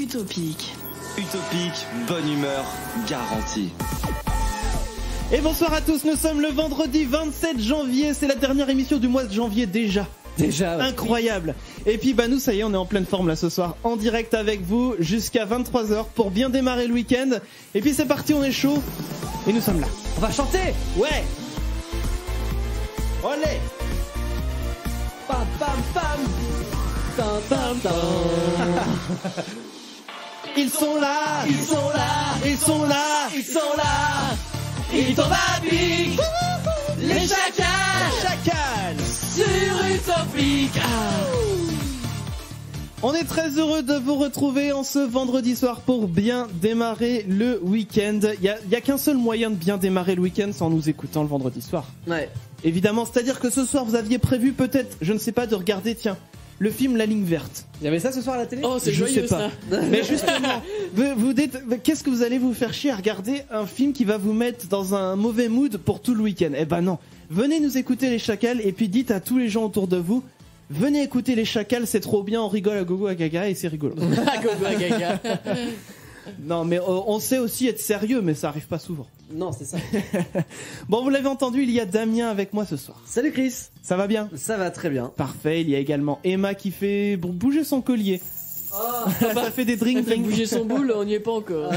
Utopique. Utopique, bonne humeur, garantie. Et bonsoir à tous, nous sommes le vendredi 27 janvier, c'est la dernière émission du mois de janvier déjà. Déjà, ouais. Incroyable. Et puis bah nous ça y est, on est en pleine forme là ce soir, en direct avec vous jusqu'à 23h pour bien démarrer le week-end. Et puis c'est parti, on est chaud et nous sommes là. On va chanter. Ouais. Olé. Pam pam pam. Tam tam tam. Ils sont là, Ils sont là, ils sont là, ils sont là. Ils tombent à pic. Les chacals chacal. sur Utopique. On est très heureux de vous retrouver en ce vendredi soir pour bien démarrer le week-end. Il y a qu'un seul moyen de bien démarrer le week-end, c'est en nous écoutant le vendredi soir. Ouais. Évidemment, c'est-à-dire que ce soir vous aviez prévu peut-être, je ne sais pas, de regarder, tiens, le film La Ligne Verte. Il y avait ça ce soir à la télé? Oh, c'est Je joyeux sais pas. ça. Mais justement, vous dites, qu'est-ce que vous allez vous faire chier à regarder un film qui va vous mettre dans un mauvais mood pour tout le week-end? Eh ben non. Venez nous écouter les chacals et puis dites à tous les gens autour de vous, venez écouter les chacals, c'est trop bien, on rigole à gogo à gaga et c'est rigolo. Gogo à gaga. Non mais on sait aussi être sérieux, mais ça arrive pas souvent. Non, c'est ça. Bon, vous l'avez entendu, il y a Damien avec moi ce soir. Salut Chris. Ça va bien? Ça va très bien. Parfait, il y a également Emma qui fait bouger son collier. Oh. Ça fait des Elle fait drink. bouger son boule, on n'y est pas encore.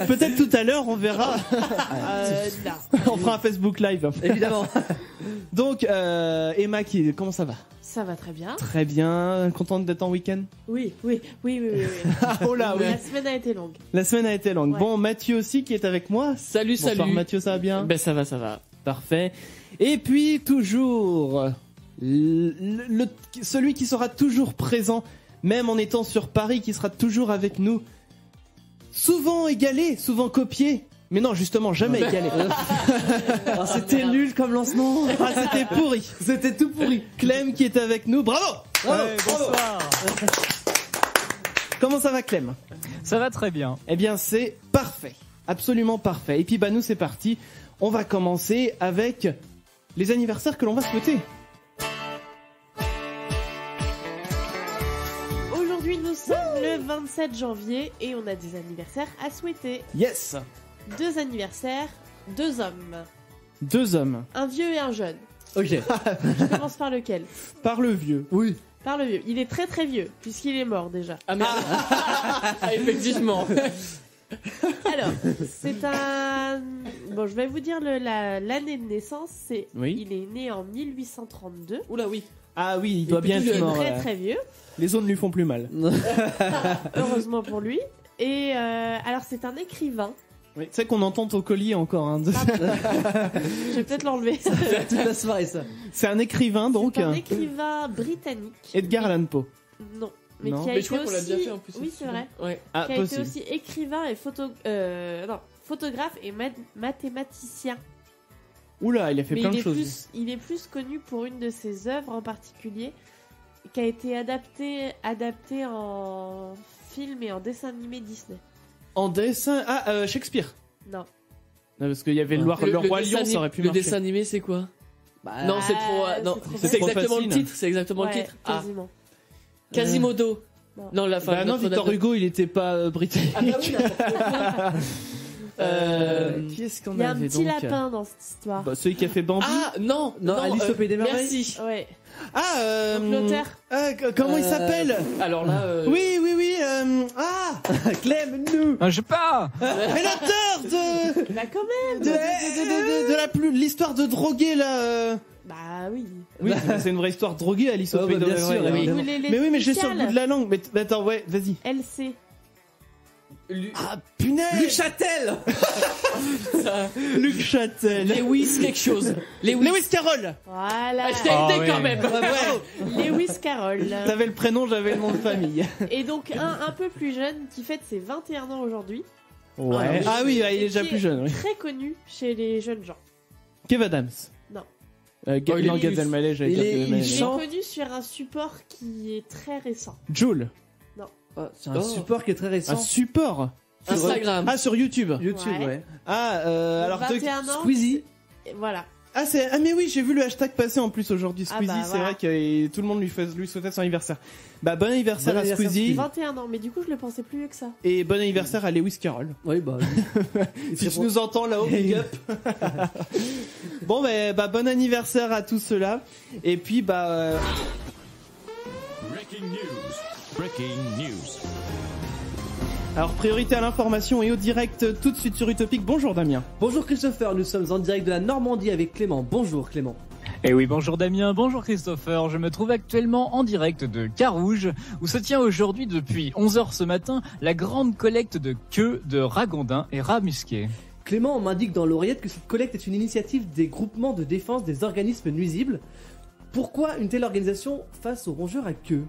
Peut-être tout à l'heure, on verra. Non. On fera un Facebook Live. Évidemment. Donc, Emma, comment ça va? Ça va très bien. Très bien, contente d'être en week-end? Oui. Oh là, oui. La semaine a été longue. La semaine a été longue. Ouais. Bon, Mathieu aussi qui est avec moi. Salut, Bonsoir salut. Mathieu, ça va bien? Ben ça va. Parfait. Et puis, toujours, celui qui sera toujours présent, même en étant sur Paris, qui sera toujours avec nous. Souvent égalé, souvent copié. Mais non, justement, jamais égalé. Oh, c'était nul comme lancement. Ah, c'était pourri. C'était tout pourri. Clem qui est avec nous. Bravo! Bravo, Ouais, bravo. bonsoir. Comment ça va, Clem? Ça va très bien. Eh bien, c'est parfait. Absolument parfait. Et puis, bah, nous, c'est parti. On va commencer avec les anniversaires que l'on va souhaiter. Aujourd'hui, nous sommes le 27 janvier et on a des anniversaires à souhaiter. Yes! 2 anniversaires, 2 hommes. 2 hommes. Un vieux et un jeune. Ok. Je commence par lequel? Par le vieux. Oui. Par le vieux. Il est très très vieux, puisqu'il est mort déjà. Ah merde. Ah, effectivement. Alors, c'est un... Bon, je vais vous dire l'année de naissance. Oui. Il est né en 1832. Oula oui. Ah oui, il doit puis bien tout être jeune. mort. Très là. très vieux. Les autres ne lui font plus mal. Heureusement pour lui. Et alors, c'est un écrivain. Oui. Tu sais qu'on entend ton collier encore. Hein. Je vais peut-être l'enlever. Toute la soirée, ça. C'est un écrivain, donc. C'est un écrivain britannique. Edgar Allan Poe. Non. Mais Non. qui a Mais été je crois qu'on l'a aussi... déjà fait en plus. Oui, c'est vrai. Ouais. Ah, Qui a été possible. aussi écrivain et photographe et mathématicien. Oula, il a fait Mais plein de choses. il est plus connu pour une de ses œuvres en particulier, qui a été adaptée en film et en dessin animé Disney. En dessin. Ah, Shakespeare. Non. Non, parce qu'il y avait le Roi Lion, ça aurait pu Le marcher. dessin animé, c'est quoi? Bah, Non, c'est trop. Non, c'est trop c'est trop exactement facile. le titre. C'est exactement le Ouais, titre. Ah, quasiment. Quasimodo. Non. Non, la fin. Bah non, Victor Hugo, il était pas britannique. Ah bah oui, Qui est-ce qu'on Il y a un avait petit donc lapin dans cette histoire. Bah, celui qui a fait Bambi. Ah non, Non, Alice au Pays des Merveilles. Merci. Ouais. Ah, Donc, l'auteur. Comment il s'appelle? Alors là. Oui. Clem, nous. Je sais pas. Mais l'auteur de Bah quand même. de l'histoire de drogué là. Bah oui. Oui, c'est une vraie histoire de drogué, Alice au Oh, Pays bah, des bien sûr, Merveilles. oui. Vous voulez les Mais oui, mais j'ai sur le bout initiales de la langue. Mais attends, ouais, vas-y. LC. Ah punaise. Luc Châtel. Luc Châtel. Lewis quelque chose. Lewis Carroll. Voilà. Ah, je t'ai aidé quand même. Lewis Carroll. T'avais le prénom, j'avais le nom de famille. Et donc un peu plus jeune qui fête ses 21 ans aujourd'hui. Ouais. Ah oui, il est déjà Qui plus jeune. Oui. Très connu chez les jeunes gens. Kev Adams. Non. Non, Gad Elmaleh, j'allais dire Gad Elmaleh. Il est Chante. connu sur un support qui est très récent. Joule. Oh, c'est un support qui est très récent. Un support. Instagram. Ah, sur YouTube. YouTube, Ouais. ouais. Ah, alors 21 ans. Squeezie. Et voilà. Ah mais oui, j'ai vu le hashtag passer en plus aujourd'hui, Squeezie, bah, c'est voilà. vrai que tout le monde lui souhaitait son anniversaire. Bah bon anniversaire Bon à anniversaire, Squeezie 21 ans, mais du coup, je le pensais plus vieux que ça. et bon anniversaire à Lewis Carroll. Oui, bah. Si tu nous entends là-haut, big up. Bon bah bon anniversaire à tous ceux-là. Et puis Breaking news. Breaking news. alors priorité à l'information et au direct tout de suite sur Utopic. Bonjour Damien. Bonjour Christopher, nous sommes en direct de la Normandie avec Clément. Bonjour Clément. Et oui, bonjour Damien, bonjour Christopher. Je me trouve actuellement en direct de Carouge, où se tient aujourd'hui depuis 11h ce matin la grande collecte de queues de ragondins et rats musqués. Clément, on m'indique dans l'oreillette que cette collecte est une initiative des groupements de défense des organismes nuisibles. Pourquoi une telle organisation face aux rongeurs à queue?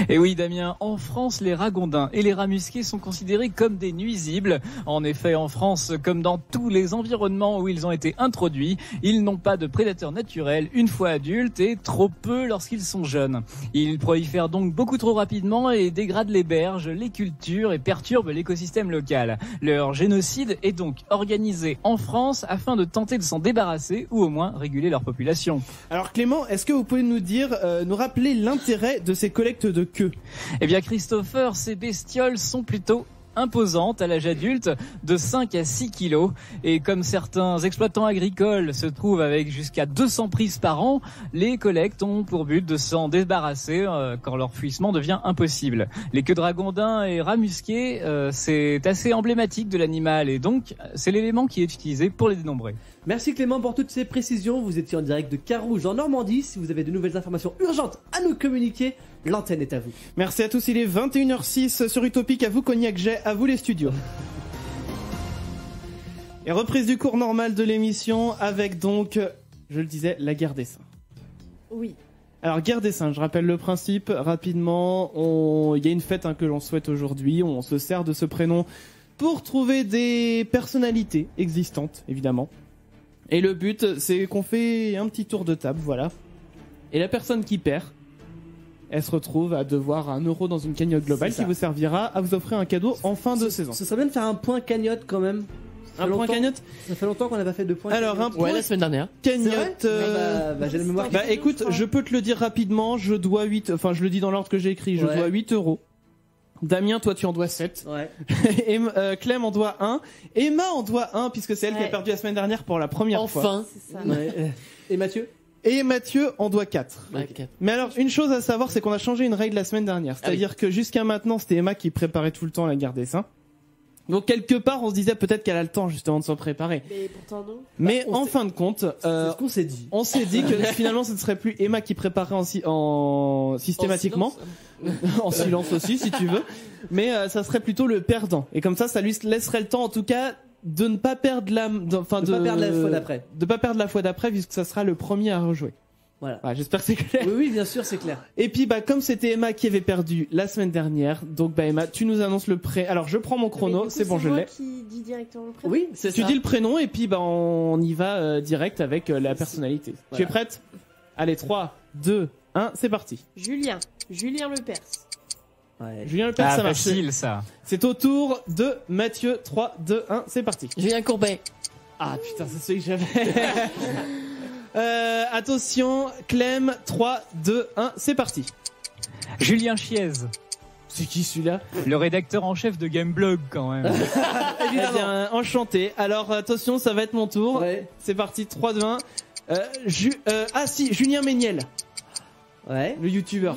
Et oui Damien, en France, les ragondins et les rats musqués sont considérés comme des nuisibles. En effet, en France, comme dans tous les environnements où ils ont été introduits, ils n'ont pas de prédateurs naturels une fois adultes et trop peu lorsqu'ils sont jeunes. Ils prolifèrent donc beaucoup trop rapidement et dégradent les berges, les cultures et perturbent l'écosystème local. Leur génocide est donc organisé en France afin de tenter de s'en débarrasser ou au moins réguler leur population. Alors Clément, est-ce que vous pouvez nous rappeler l'intérêt de ces collectes de queues? Eh bien Christopher, ces bestioles sont plutôt imposantes à l'âge adulte, de 5 à 6 kilos, et comme certains exploitants agricoles se trouvent avec jusqu'à 200 prises par an, les collectes ont pour but de s'en débarrasser quand leur fuissement devient impossible. Les queues de ragondins et rats musqués, c'est assez emblématique de l'animal et donc c'est l'élément qui est utilisé pour les dénombrer. Merci Clément pour toutes ces précisions. Vous étiez en direct de Carouge en Normandie. Si vous avez de nouvelles informations urgentes à nous communiquer, l'antenne est à vous. Merci à tous, il est 21h06 sur Utopic, à vous Cognac Jet, à vous les studios. Et reprise du cours normal de l'émission avec donc, je le disais, la guerre des seins. Oui. Alors guerre des seins, je rappelle le principe rapidement, il y a une fête que l'on souhaite aujourd'hui, on se sert de ce prénom pour trouver des personnalités existantes, évidemment. Et le but, c'est qu'on fait un petit tour de table, voilà. Et la personne qui perd, elle se retrouve à devoir 1 euro dans une cagnotte globale qui vous servira à vous offrir un cadeau en fin de saison. Ce serait bien de faire un point cagnotte quand même. Un point cagnotte? Ça fait longtemps qu'on n'a pas fait de point Alors, cagnotte. un point Ouais, la semaine dernière. cagnotte. J'ai la mémoire. Bah écoute, je peux te le dire rapidement, je dois 8, enfin je le dis dans l'ordre que j'ai écrit, je Ouais. dois 8 euros. Damien, toi tu en dois 7. Ouais. Et Clem en doit 1. Emma en doit 1 puisque c'est elle qui a Ouais. perdu la semaine dernière pour la première fois. Enfin. C'est ça. Ouais. Et Mathieu? Et Mathieu en doit 4. Ouais, quatre. Mais alors, une chose à savoir, c'est qu'on a changé une règle la semaine dernière. C'est-à-dire que jusqu'à maintenant, c'était Emma qui préparait tout le temps la guerre des seins. Donc quelque part, on se disait peut-être qu'elle a le temps justement de s'en préparer. Mais pourtant, non. Mais on en sait- fin de compte, C'est ce qu'on s'est dit. on s'est dit que finalement, ce ne serait plus Emma qui préparait systématiquement. En silence aussi si tu veux, mais ça serait plutôt le perdant et comme ça lui laisserait le temps en tout cas de ne pas perdre pas perdre la fois d'après. de pas perdre la fois d'après puisque ça sera le premier à rejouer. Voilà. J'espère que c'est clair. Oui, bien sûr, c'est clair. Et puis comme c'était Emma qui avait perdu la semaine dernière, donc Emma, tu nous annonces le prêt. Alors je prends mon Mais chrono, du coup, c'est bon, je moi l'ai. qui dis directement le prénom. Oui, C'est Tu ça. dis le prénom et puis on y va direct avec la personnalité. Tu Voilà. es prête? Allez, 3, 2, 1, c'est parti. Julien Lepers. Ouais. Julien Lepers, Ah, ça marche. facile ça. C'est au tour de Mathieu. 3, 2, 1, c'est parti. Julien Courbet. Ah putain, c'est celui que j'avais. Attention, Clem, 3, 2, 1, c'est parti. Julien Chiez, C'est qui celui-là? le rédacteur en chef de Gameblog quand même. Eh bien, enchanté. Alors attention, ça va être mon tour. Ouais. C'est parti, 3, 2, 1. Julien Méniel, Ouais. le youtubeur.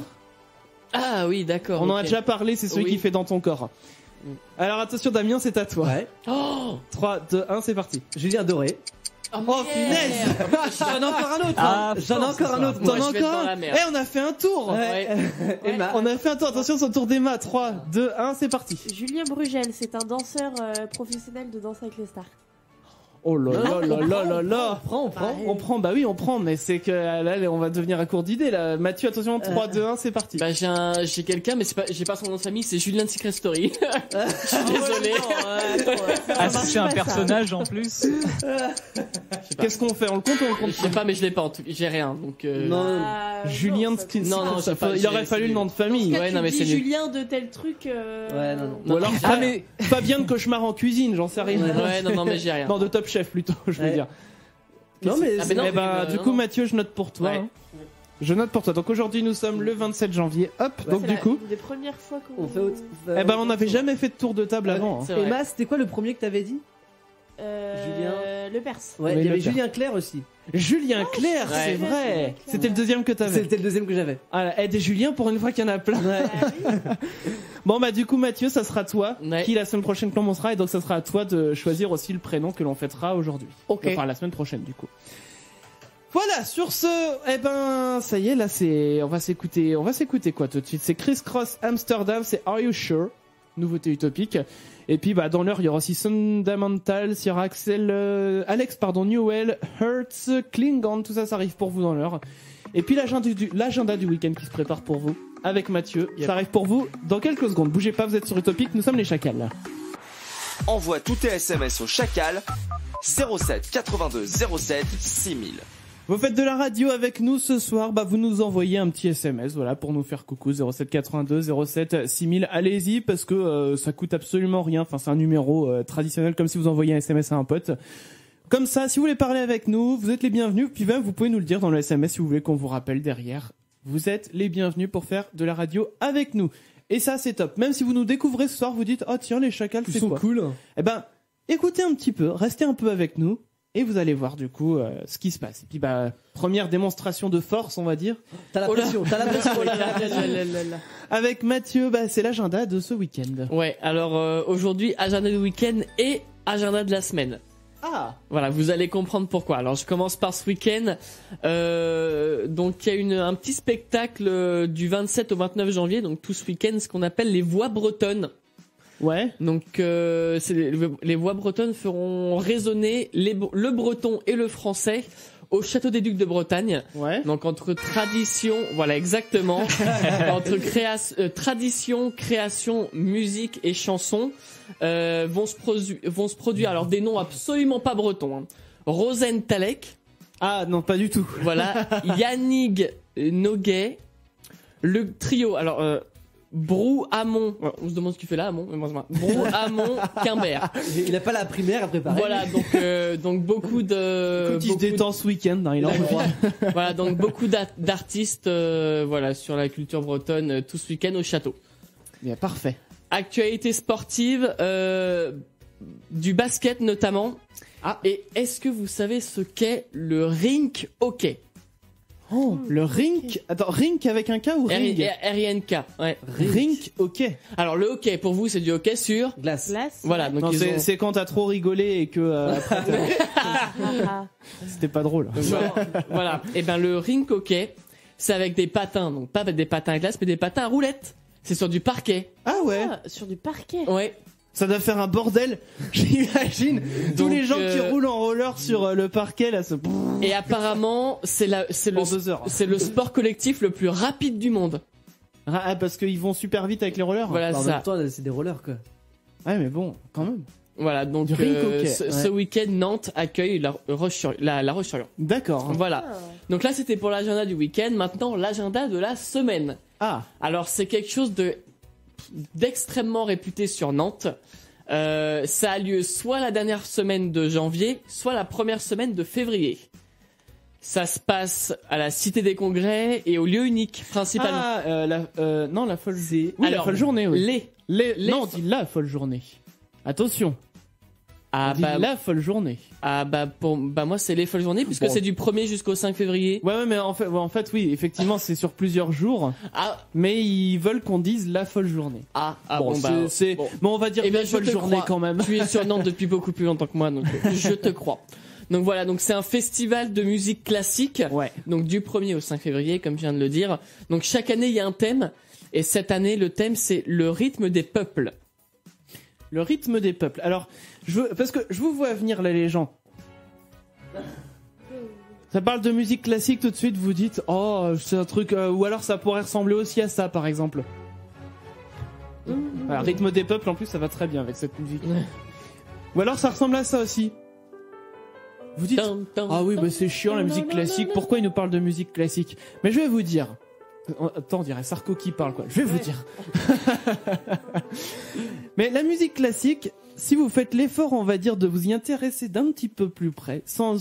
Ah oui, d'accord. On en a ok. déjà parlé, c'est celui Oui. qui fait dans ton corps. Alors attention Damien, c'est à toi. Ouais. Oh, 3, 2, 1, c'est parti. Julien Doré. Oh punaise. J'en ai encore un autre. Ah, J'en ai fort, encore un ce autre. T'en Moi, as je vais être encore dans un? la merde. Eh, on a fait un tour. Ouais. Emma. On a fait un tour, attention, c'est au tour d'Emma. 3, 2, 1, c'est parti. Julien Brugel, c'est un danseur professionnel de Danse avec les stars. Oh là là là là là là. On prend. On prend, bah oui, on prend, mais c'est que là, on va devenir à court d'idées là. Mathieu, attention, 3, 2, 1, c'est parti. Bah j'ai quelqu'un, mais j'ai pas son nom de famille, c'est Julien de Secret Story. Je suis désolé. Ah, c'est un personnage en plus. Qu'est-ce qu'on fait? On le compte ou on le compte Je sais pas, mais je l'ai pas en tout cas. J'ai rien, donc. Non. Julien de ça- Skin. Non, non, ça j'ai pas- il aurait j'ai- fallu c'est le nom de famille. Ouais, tu non, mais dis c'est nul. Julien de tel truc. Ouais, non. Ou alors, Non, Fabien de Cauchemar en cuisine, j'en sais rien. Ouais, non, mais j'ai rien. Non, de Top Chef plutôt, je veux Ouais. dire. Non, mais Ah, mais non, Eh ben, mais du coup, Mathieu, je note pour toi. Ouais. hein. Je note pour toi. Donc aujourd'hui, nous sommes le 27 janvier. Hop, donc C'est du coup, une des premières fois qu'on on fait eh ben, on n'avait jamais fait de tour de table avant. hein. C'est Et vrai. Mas, c'était quoi le premier que t'avais dit? Le Perse. Ouais, Oui, il y avait le père. Julien Clerc aussi. Julien Clerc, Ouais. c'est vrai. C'était le deuxième que t'avais. C'était le deuxième que j'avais. Ah, aide Julien pour une fois qu'il y en a plein. Bon bah du coup Mathieu, ça sera toi Ouais. qui la semaine prochaine commencera et donc ça sera à toi de choisir aussi le prénom que l'on fêtera aujourd'hui. Ok. Enfin la semaine prochaine du coup. Voilà, sur ce, eh ben ça y est, là c'est on va s'écouter quoi tout de suite. C'est Criss Cross Amsterdam, c'est Are You Sure? Nouveauté utopique. Et puis bah dans l'heure, il y aura aussi Fundamental, il y aura Alex Newell, Hertz, Klingon, tout ça ça arrive pour vous dans l'heure. Et puis l'agenda du week-end qui se prépare pour vous avec Mathieu, ça arrive pour vous dans quelques secondes. Bougez pas, vous êtes sur Utopique, nous sommes les Chacals. Envoie tous tes SMS au Chacal 07 82 07 6000. Vous faites de la radio avec nous ce soir, bah vous nous envoyez un petit SMS, voilà, pour nous faire coucou 07 82 07 6000. Allez-y parce que ça coûte absolument rien. Enfin, c'est un numéro traditionnel comme si vous envoyiez un SMS à un pote. Comme ça, si vous voulez parler avec nous, vous êtes les bienvenus. Puis même, vous pouvez nous le dire dans le SMS si vous voulez qu'on vous rappelle derrière. Vous êtes les bienvenus pour faire de la radio avec nous. Et ça, c'est top. Même si vous nous découvrez ce soir, vous dites, oh tiens, les Chacals, Ils c'est sont quoi? cool. Eh ben, écoutez un petit peu, restez un peu avec nous. Et vous allez voir du coup ce qui se passe. Et puis bah première démonstration de force, on va dire. T'as la Oh là. pression, t'as la pression. Oh là là. Avec Mathieu, bah c'est l'agenda de ce week-end. Ouais, alors aujourd'hui, agenda du week-end et agenda de la semaine. Ah. Voilà, vous allez comprendre pourquoi. Alors je commence par ce week-end. Donc il y a un petit spectacle du 27 au 29 janvier, donc tout ce week-end, ce qu'on appelle les voix bretonnes. Ouais. Donc les voix bretonnes feront résonner le breton et le français au Château des Ducs de Bretagne. Ouais. Donc entre tradition, voilà exactement, entre tradition, création, musique et chanson vont se produire. Alors des noms absolument pas bretons. Hein. Rosen Talek, Ah non, pas du tout. voilà, Yannick Noguet, le trio. Alors Brou Hamon, ouais, on se demande ce qu'il fait là, Hamon. Brou Hamon Quimbert. Il a pas la primaire à préparer. Voilà, donc beaucoup de. Écoute, il se détend ce week-end, hein, il a le droit. Voilà, donc beaucoup d'artistes, voilà, sur la culture bretonne tout ce week-end au château. Bien, parfait. Actualité sportive, du basket notamment. Ah. Et est-ce que vous savez ce qu'est le rink hockey? Oh, le rink. Attends, rink avec un K ou ring? R-I-N-K, ouais. Rink, ok. Alors le hockey, pour vous, c'est du hockey sur. Glace. Glace. Voilà, donc Non, ils ont- c'est quand t'as trop rigolé et que après, Ah, c'était pas drôle. Donc, voilà. Et ben le rink hockey, c'est avec des patins, donc pas avec des patins à glace, mais des patins à roulettes. C'est sur du parquet. Ah ouais. ah, sur du parquet. Ouais. Ça doit faire un bordel, j'imagine. Tous Donc, les gens qui roulent en roller sur le parquet là, Et apparemment, c'est en 2 heures. c'est le sport collectif le plus rapide du monde. Ah, parce qu'ils vont super vite avec les rollers. Voilà En ça. même temps, c'est des rollers quoi. Ouais, mais bon, quand même. Voilà, donc Du rink hockey, ce week-end, Nantes accueille la Roche-sur-Yon. D'accord. Voilà. Donc là, c'était pour l'agenda du week-end. Maintenant, l'agenda de la semaine. Ah, Alors, c'est quelque chose d'extrêmement réputé sur Nantes. Ça a lieu soit la dernière semaine de janvier, soit la première semaine de février. Ça se passe à la Cité des Congrès et au lieu unique, principalement. ah, non, la folle. Oui, la Alors, folle journée, oui. Non, on dit la folle journée. Attention. Ah On dit bah, la folle journée. moi c'est les folles journées puisque Bon. c'est du 1er jusqu'au 5 février. Ouais, mais en fait, oui, effectivement, c'est sur plusieurs jours, Ah mais ils veulent qu'on dise la folle journée. bon, c'est, bon. mais on va dire Eh ben, la je folle te journée crois. quand même. Tu es sur Nantes depuis beaucoup plus longtemps que moi, donc je te crois. Donc voilà, donc c'est un festival de musique classique. Ouais. Donc du 1er au 5 février, comme je viens de le dire. Donc chaque année il y a un thème, et cette année le thème c'est le rythme des peuples. Le rythme des peuples. Alors, parce que je vous vois venir là, les gens. Ça parle de musique classique tout de suite, vous dites, oh, c'est un truc, ou alors ça pourrait ressembler aussi à ça, par exemple. Alors, rythme des peuples, en plus, ça va très bien avec cette musique. Ou alors ça ressemble à ça aussi. Vous dites, ah oui, bah c'est chiant la musique classique. Pourquoi il nous parle de musique classique? Mais je vais vous dire, Attends, on dirait Sarko qui parle, quoi. Je vais vous dire. Mais la musique classique, si vous faites l'effort, on va dire, de vous y intéresser d'un petit peu plus près, sans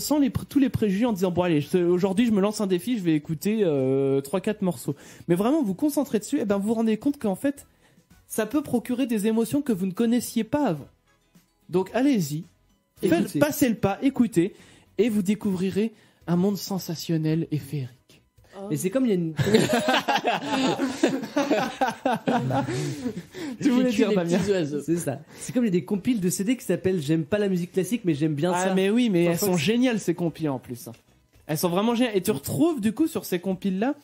tous les préjugés en disant, bon allez, aujourd'hui je me lance un défi, je vais écouter 3-4 morceaux. Mais vraiment, vous concentrez dessus, et ben vous vous rendez compte qu'en fait, ça peut procurer des émotions que vous ne connaissiez pas avant. Donc allez-y, passez le pas, écoutez, et vous découvrirez un monde sensationnel et féerique. Mais c'est comme il y a une. Tu voulais dire, les Damien. petits oiseaux. C'est ça. C'est comme il y a des compiles de CD qui s'appellent J'aime pas la musique classique, mais j'aime bien Ah ça. mais oui, mais elles Parfois, sont géniales ces compiles en plus. Elles sont vraiment géniales. Et tu retrouves du coup sur ces compiles là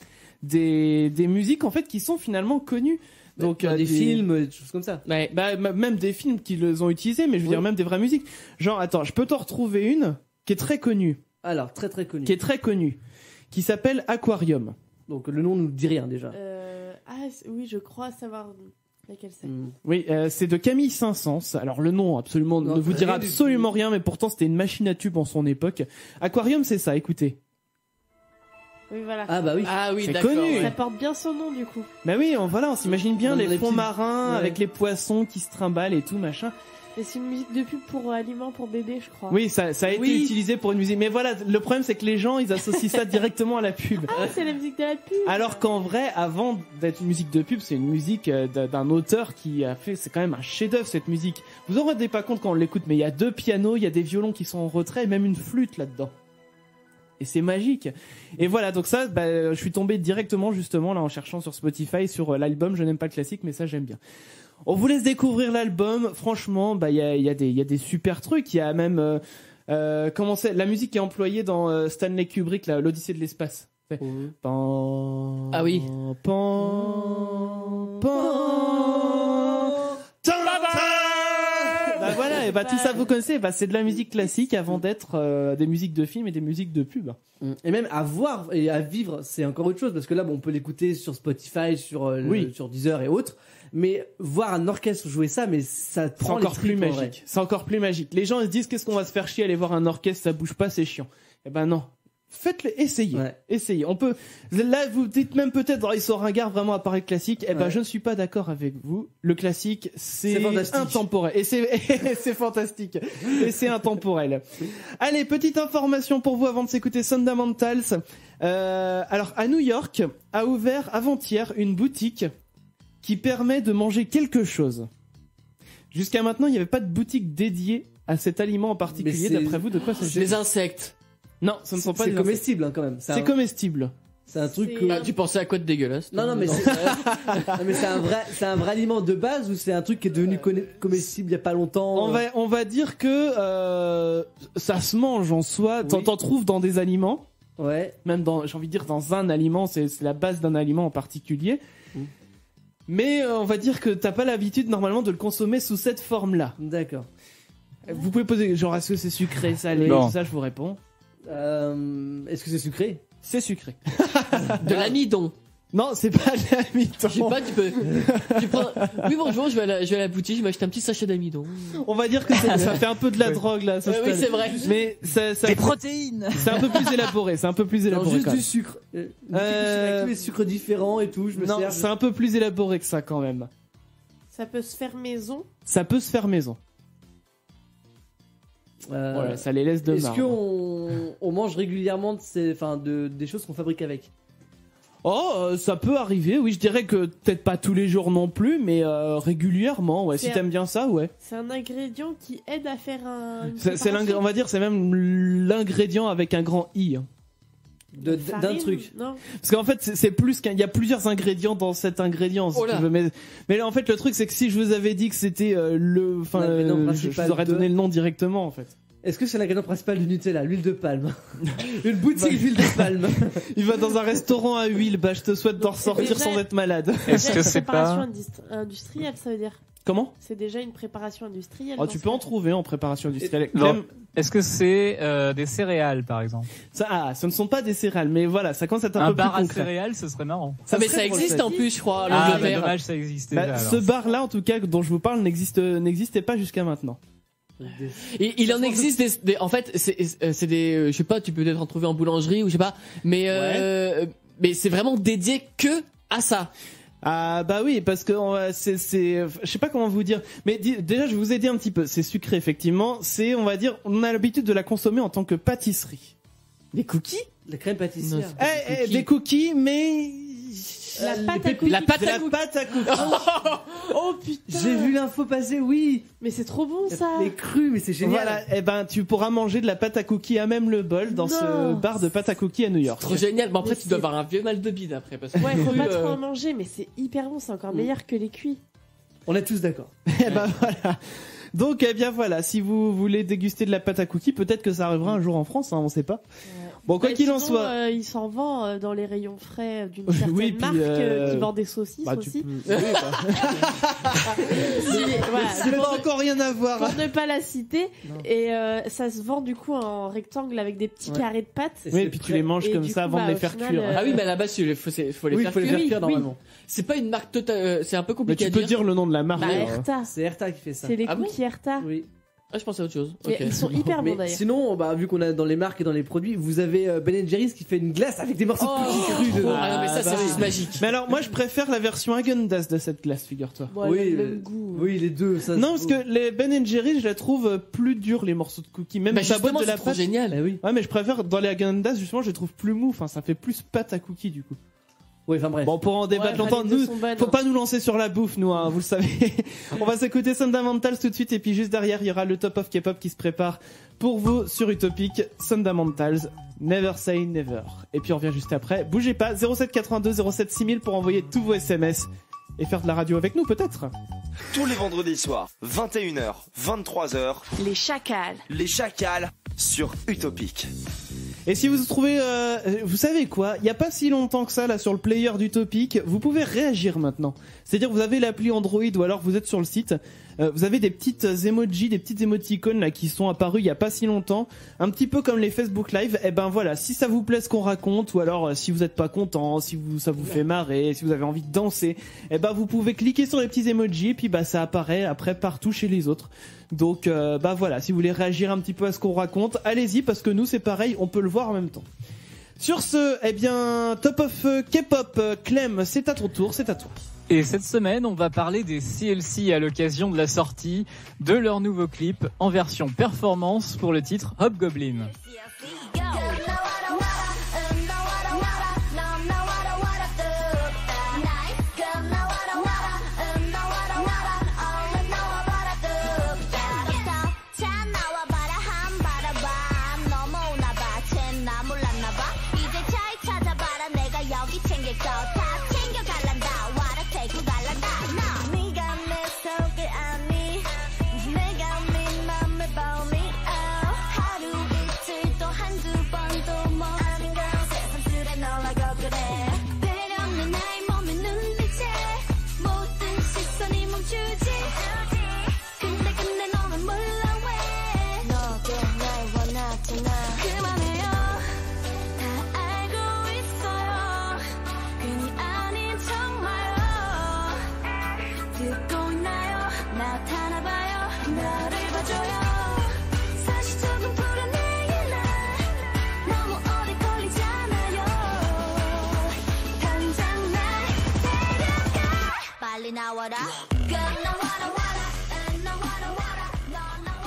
des musiques en fait qui sont finalement connues. Donc des films, des choses comme ça. Ouais, même des films qui les ont utilisés, mais je veux dire même des vraies musiques. Genre attends, je peux t'en retrouver une qui est très connue. Alors très connu. Qui s'appelle Aquarium. Donc le nom nous dit rien déjà. Oui, je crois savoir laquelle c'est. Oui, c'est de Camille Saint-Saëns. Alors le nom absolument Non, ne vous dira rien du absolument rien, mais pourtant c'était une machine à tube en son époque. Aquarium, c'est ça. Écoutez. Oui, voilà. Ah bah oui. Ah oui, C'est d'accord. connu. ouais. Ça porte bien son nom du coup. Bah oui, on s'imagine bien Dans les les fonds petits- marins ouais. avec les poissons qui se trimballent et tout machin. Et c'est une musique de pub pour aliments pour bébés, je crois. Oui, ça a été Oui. utilisé pour une musique. Mais voilà, le problème c'est que les gens ils associent ça directement à la pub. Ah, c'est la musique de la pub. Alors qu'en vrai, avant d'être une musique de pub, c'est une musique d'un auteur qui a fait, c'est quand même un chef-d'œuvre cette musique. Vous en rendez pas compte quand on l'écoute, mais il y a 2 pianos, il y a des violons qui sont en retrait, et même une flûte là-dedans. Et c'est magique. Et voilà, donc ça, je suis tombé directement justement là en cherchant sur Spotify sur l'album. Je n'aime pas le classique, mais ça j'aime bien. On vous laisse découvrir l'album. Franchement, il y a des super trucs. Il y a même comment c'est la musique qui est employée dans Stanley Kubrick, l'Odyssée de l'espace. Fait, pan, Ah oui. pan, bah voilà, et bah tout ça vous connaissez, bah c'est de la musique classique avant d'être des musiques de films et des musiques de pub. Et même à voir et à vivre, c'est encore autre chose parce que là, bon, on peut l'écouter sur Spotify, sur sur Deezer et autres. Mais voir un orchestre jouer ça, mais ça C'est prend les encore plus tripes, en vrai. magique. C'est encore plus magique. Les gens ils se disent qu'est-ce qu'on va se faire chier aller voir un orchestre, ça bouge pas, c'est chiant. Eh ben non. Faites-le, essayez. Ouais. Essayez. On peut, là, vous dites même peut-être, ils sont ringards vraiment à parler de classique. Eh ben, Ouais. je ne suis pas d'accord avec vous. Le classique, c'est fantastique. intemporel. Et c'est fantastique. Et c'est intemporel. Allez, petite information pour vous avant de s'écouter Fundamentals. Alors, à New York, a ouvert avant-hier une boutique qui permet de manger quelque chose. Jusqu'à maintenant, il n'y avait pas de boutique dédiée à cet aliment en particulier. Mais c'est- D'après vous, de quoi s'agit-il? Les insectes. Non, ce ne sont pas C'est des comestible hein, quand même. insectes. C'est comestible. C'est un truc. C'est- Ah, tu pensais à quoi de dégueulasse toi Non, mais c'est non, mais c'est un vrai aliment de base ou c'est un truc qui est devenu comestible il y a pas longtemps. On va dire que ça se mange en soi. Oui. T'en trouves dans des aliments, Ouais. même dans, j'ai envie de dire dans un aliment, c'est la base d'un aliment en particulier. Mm. Mais on va dire que t'as pas l'habitude normalement de le consommer sous cette forme-là. D'accord. Vous pouvez poser genre est-ce que c'est sucré, salé, Non. tout ça, je vous réponds. Est-ce que c'est sucré? C'est sucré. De l'amidon. Non, c'est pas de la Je sais mytho. pas, tu prends. Oui, bonjour, je vais à la boutique, je vais acheter un petit sachet d'amidon. On va dire que ça fait un peu de la drogue là. ça se Oui, passe. c'est vrai. Mais ça Des protéines. c'est un peu plus élaboré. C'est un peu plus Non, élaboré. juste quand du même. sucre. Avec tous les sucres différents et tout, je me Non, sers. c'est un peu plus élaboré que ça quand même. Ça peut se faire maison. Ça peut se faire maison. Voilà, ça les laisse de Est-ce marbre. qu'on mange régulièrement des choses qu'on fabrique avec? Oh, ça peut arriver, oui, je dirais que peut-être pas tous les jours non plus, mais régulièrement, ouais. Si C'est t'aimes bien ça, ouais. C'est un ingrédient qui aide à faire une C'est préparation. on va dire, c'est même l'ingrédient avec un grand I. hein. D'un Farine, truc. Non. Parce qu'en fait, c'est plus il y a plusieurs ingrédients dans cet ingrédient. Si Oh là. tu veux, mais là, en fait, le truc, c'est que si je vous avais dit que c'était L'ingrédient je principal vous aurais de- donné le nom directement, en fait. Est-ce que c'est l'ingrédient principal du Nutella, l'huile de palme? Une boutique d'huile de palme. Il va dans un restaurant à huile, bah, je te souhaite d'en ressortir déjà- sans être malade. Est-ce Déjà que une c'est préparation pas industrielle, ça veut dire. Comment? C'est déjà une préparation industrielle. Oh, dans tu ce peux en cas. trouver en préparation industrielle. Non. Clem, Est-ce que c'est des céréales par exemple? ce ne sont pas des céréales, mais voilà, ça commence à être un Un peu plus bar à concret. céréales, ce serait marrant. Ah, mais serait ça pour le existe fait. en plus, je crois, à Ah, bah, l'Angleterre. dommage, ça existait. Bah, déjà, ce alors. bar-là, en tout cas, dont je vous parle, n'existait pas jusqu'à maintenant. Et il en existe en fait, c'est des, je sais pas, tu peux peut-être en trouver en boulangerie ou je sais pas, mais c'est vraiment dédié que Ah ça. Ah bah oui, parce que c'est je sais pas comment vous dire, mais déjà je vous ai dit un petit peu, c'est sucré effectivement, c'est on va dire on a l'habitude de la consommer en tant que pâtisserie. Les cookies, la crème pâtissière. Des cookies, mais La pâte à cookies. La pâte à cookies. Oh putain. J'ai vu l'info passer, oui. Mais c'est trop bon ça. Les crus, mais c'est génial. Voilà, et ben tu pourras manger de la pâte à cookies à même le bol dans ce bar de pâte à cookies à New York. Trop génial. Bon après Mais tu dois c'est- avoir un vieux mal de bide après parce que Ouais, faut pas cru, trop en manger, mais c'est hyper bon, c'est encore meilleur que les cuits. On est tous d'accord. Et ben voilà. Donc eh bien voilà, si vous voulez déguster de la pâte à cookies, peut-être que ça arrivera un jour en France, hein, on sait pas. Bon quoi Bah, qu'il en sinon, soit. il s'en vend dans les rayons frais d'une Oui, certaine puis, marque qui vend des saucisses Bah, tu aussi. peux- Voilà, Ça n'a pas encore rien à voir. pour ne pas la citer. Non. Et ça se vend du coup en rectangle avec des petits Ouais. carrés de pâte. Et Oui, c'est puis tu prêt. les manges Et comme du ça coup, avant de bah, les au faire final, cuire. Ah oui, mais à la base, il faut les Oui, faire faut les cuire. faire cuire Oui. normalement. C'est pas une marque totale, c'est un peu Mais compliqué tu à peux dire. dire le nom de la marque. Bah, alors. Erta. C'est Erta qui fait ça. C'est les Ah bon cookies Erta. Oui. Ah, je pensais à autre chose. Et Ok. ils sont hyper bons Mais d'ailleurs. sinon, bah, vu qu'on a dans les marques et dans les produits, vous avez Ben Jerry's qui fait une glace avec des morceaux de cookies crus dedans. Ah non, mais ça, c'est bah, juste magique. Mais alors moi je préfère la version Häagen-Dazs de cette glace, figure-toi. Bon, Oui, elle a le mais- même goût. Oui, les deux. Ça, Non, parce que les Ben Jerry's, je la trouve plus dure, les morceaux de cookies. Même Bah, ta boîte justement, de c'est la trop pâte. génial. Ah oui. Ouais, mais je préfère dans les Häagen-Dazs, justement, je les trouve plus mou. Enfin, ça fait plus pâte à cookies du coup. Oui, enfin bref. Bon, pour en débattre Ouais, longtemps, les deux nous, sont bonnes, faut hein. pas nous lancer sur la bouffe, nous, hein, vous le savez. On va s'écouter Fundamentals tout de suite, et puis juste derrière, il y aura le Top of K-pop qui se prépare pour vous sur Utopic. Fundamentals, Never Say Never. Et puis on revient juste après. Bougez pas, 0782 07 6000 pour envoyer tous vos SMS et faire de la radio avec nous, peut-être. Tous les vendredis soirs, 21h, 23h, Les chacals. les chacals sur Utopic. Et si vous trouvez, vous savez quoi, il y a pas si longtemps que ça là sur le player d'Utopic, vous pouvez réagir maintenant. C'est-à-dire vous avez l'appli Android ou alors vous êtes sur le site, vous avez des petites emojis, des petites émoticônes là qui sont apparues il y a pas si longtemps, un petit peu comme les Facebook Live. Et ben voilà, si ça vous plaît ce qu'on raconte ou alors si vous êtes pas content, si ça vous fait marrer, si vous avez envie de danser, et ben vous pouvez cliquer sur les petits emojis et puis bah ça apparaît après partout chez les autres. Donc bah voilà, si vous voulez réagir un petit peu à ce qu'on raconte, allez-y parce que nous c'est pareil, on peut le voir en même temps. Sur ce, eh bien, Top of K-pop, Clem, c'est à ton tour, c'est à toi. Et cette semaine, on va parler des CLC à l'occasion de la sortie de leur nouveau clip en version performance pour le titre Hobgoblin.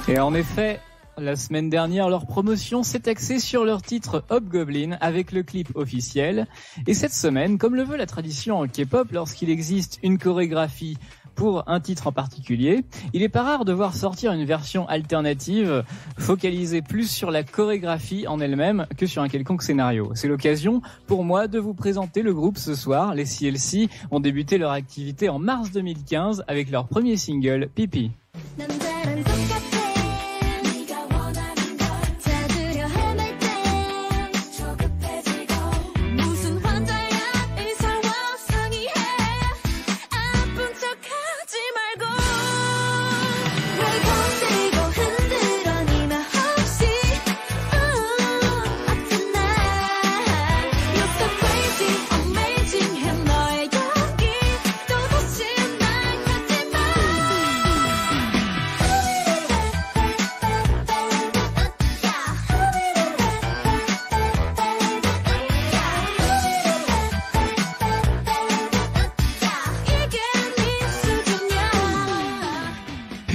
Et en effet, la semaine dernière, leur promotion s'est axée sur leur titre Hobgoblin avec le clip officiel. Et cette semaine, comme le veut la tradition en K-pop, lorsqu'il existe une chorégraphie pour un titre en particulier, il est pas rare de voir sortir une version alternative focalisée plus sur la chorégraphie en elle-même que sur un quelconque scénario. C'est l'occasion pour moi de vous présenter le groupe ce soir. Les CLC ont débuté leur activité en mars 2015 avec leur premier single, Pipi.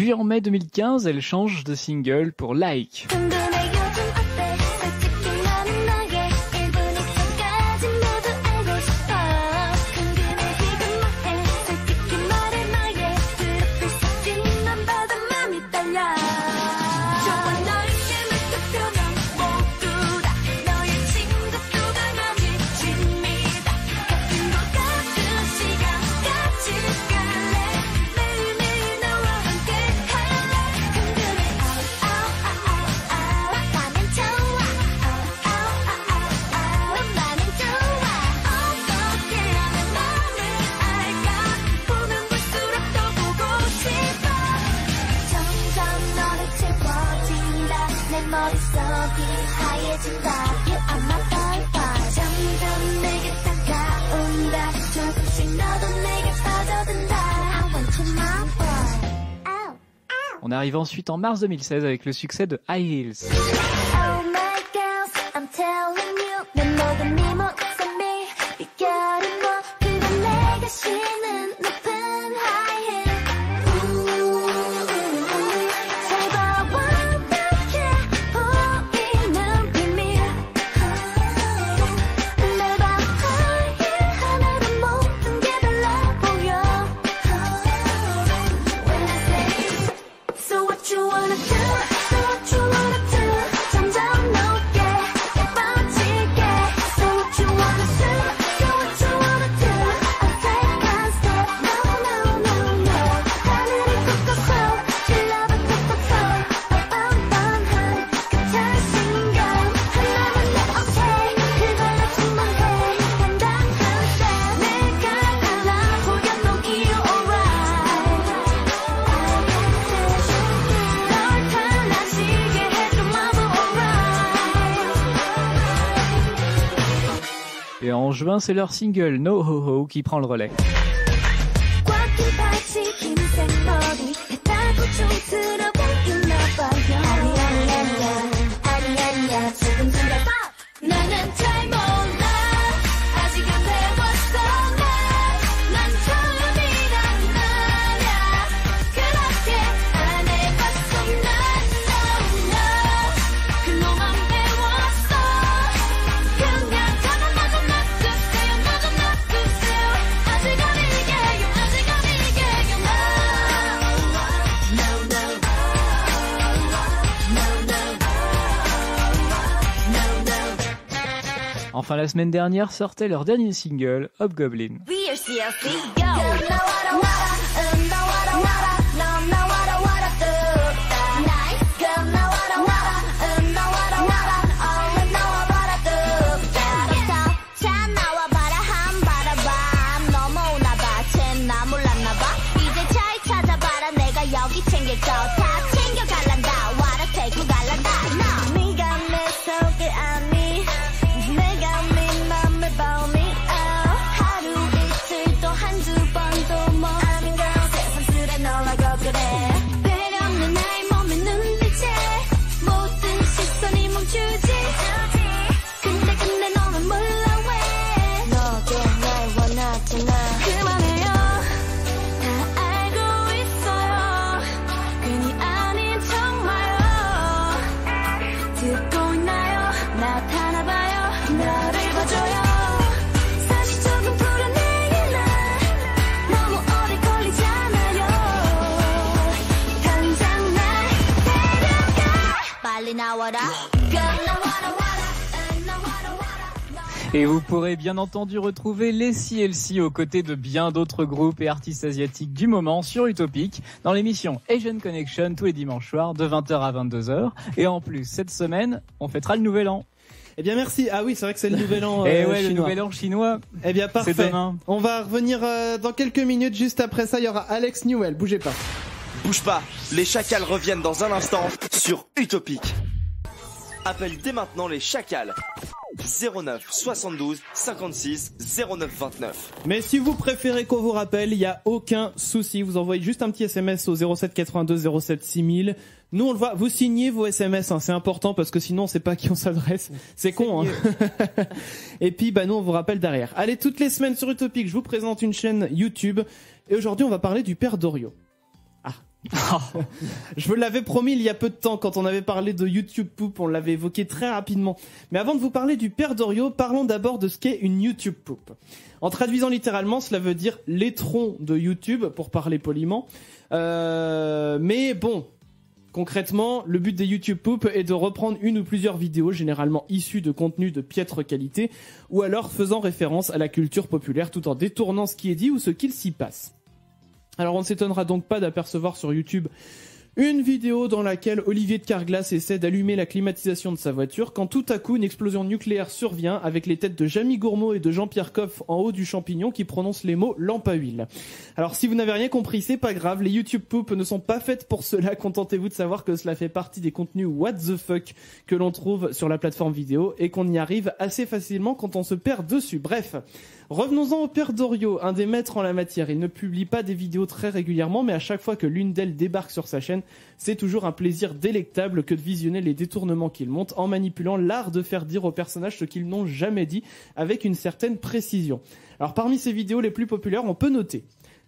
Puis en mai 2015, elle change de single pour Like. On arrive ensuite en mars 2016 avec le succès de High Heels. Et en juin, c'est leur single No Ho Ho qui prend le relais. Enfin, la semaine dernière sortait leur dernier single, Hobgoblin. Et vous pourrez bien entendu retrouver les CLC aux côtés de bien d'autres groupes et artistes asiatiques du moment sur Utopic dans l'émission Asian Connection tous les dimanches soirs de 20h à 22h. Et en plus, cette semaine, on fêtera le Nouvel An. Eh bien merci. Ah oui, c'est vrai que c'est le Nouvel An et ouais, chinois. le Nouvel An chinois. Eh bien parfait. C'est demain. On va revenir dans quelques minutes. Juste après ça, il y aura Alex Newell. Bougez pas. Bouge pas, les Chacals reviennent dans un instant sur Utopic. Appelle dès maintenant les Chacals. 09 72 56 09 29. Mais si vous préférez qu'on vous rappelle, il n'y a aucun souci. Vous envoyez juste un petit SMS au 07 82 07 6000. Nous, on le voit. Vous signez vos SMS, hein. C'est important parce que sinon, on sait pas à qui on s'adresse. C'est con, hein. Et puis, nous, on vous rappelle derrière. Allez, toutes les semaines sur Utopic, je vous présente une chaîne YouTube. Et aujourd'hui, on va parler du père d'Orio. Ah, Je vous l'avais promis il y a peu de temps quand on avait parlé de YouTube Poop, on l'avait évoqué très rapidement. Mais avant de vous parler du père Doriot, parlons d'abord de ce qu'est une YouTube Poop. En traduisant littéralement, cela veut dire l'étron de YouTube, pour parler poliment. Mais bon, concrètement, le but des YouTube Poop est de reprendre une ou plusieurs vidéos, généralement issues de contenus de piètre qualité, ou alors faisant référence à la culture populaire tout en détournant ce qui est dit ou ce qu'il s'y passe. Alors on ne s'étonnera donc pas d'apercevoir sur YouTube une vidéo dans laquelle Olivier de Carglass essaie d'allumer la climatisation de sa voiture quand tout à coup une explosion nucléaire survient avec les têtes de Jamie Gourmaud et de Jean-Pierre Coff en haut du champignon qui prononcent les mots lampe à huile. Alors si vous n'avez rien compris, c'est pas grave, les YouTube Poop ne sont pas faites pour cela, contentez-vous de savoir que cela fait partie des contenus what the fuck que l'on trouve sur la plateforme vidéo et qu'on y arrive assez facilement quand on se perd dessus. Bref, revenons-en au père Doriot, un des maîtres en la matière. Il ne publie pas des vidéos très régulièrement, mais à chaque fois que l'une d'elles débarque sur sa chaîne, c'est toujours un plaisir délectable que de visionner les détournements qu'il monte en manipulant l'art de faire dire aux personnages ce qu'ils n'ont jamais dit avec une certaine précision. Alors parmi ces vidéos les plus populaires, on peut noter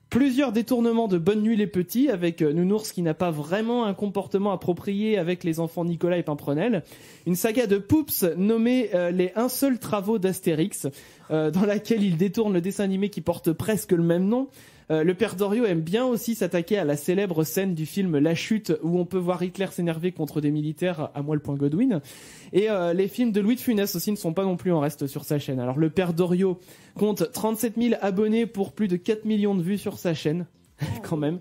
plusieurs détournements de Bonne Nuit les Petits avec Nounours qui n'a pas vraiment un comportement approprié avec les enfants Nicolas et Pimprenel. Une saga de Poops nommée les Un seul travaux d'Astérix dans laquelle il détourne le dessin animé qui porte presque le même nom. Le père Doriot aime bien aussi s'attaquer à la célèbre scène du film La Chute où on peut voir Hitler s'énerver contre des militaires, à moi le point Godwin. Et les films de Louis de Funès aussi ne sont pas non plus en reste sur sa chaîne. Alors le père Doriot compte 37 000 abonnés pour plus de 4 millions de vues sur sa chaîne. Quand même.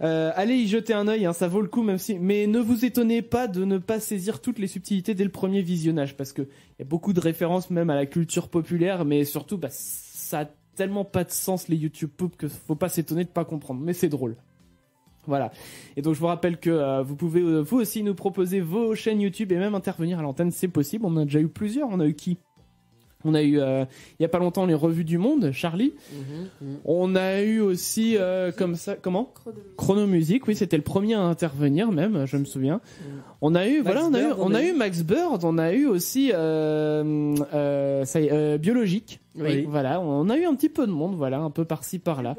Allez y jeter un œil, hein, ça vaut le coup même si. Mais ne vous étonnez pas de ne pas saisir toutes les subtilités dès le premier visionnage parce que y a beaucoup de références même à la culture populaire, mais surtout ça a tellement pas de sens les YouTube Poop que faut pas s'étonner de pas comprendre. Mais c'est drôle. Voilà. Et donc je vous rappelle que vous pouvez vous aussi nous proposer vos chaînes YouTube et même intervenir à l'antenne, c'est possible. On en a déjà eu plusieurs. On a eu qui ? On a eu il y a pas longtemps les revues du monde, Charlie. On a eu aussi comme ça, comment ? Chronomusique, oui, c'était le premier à intervenir même, je me souviens. On a eu on a eu Max Bird, on a eu aussi Biologique. Oui. Voilà, on a eu un petit peu de monde, voilà, un peu par-ci par-là.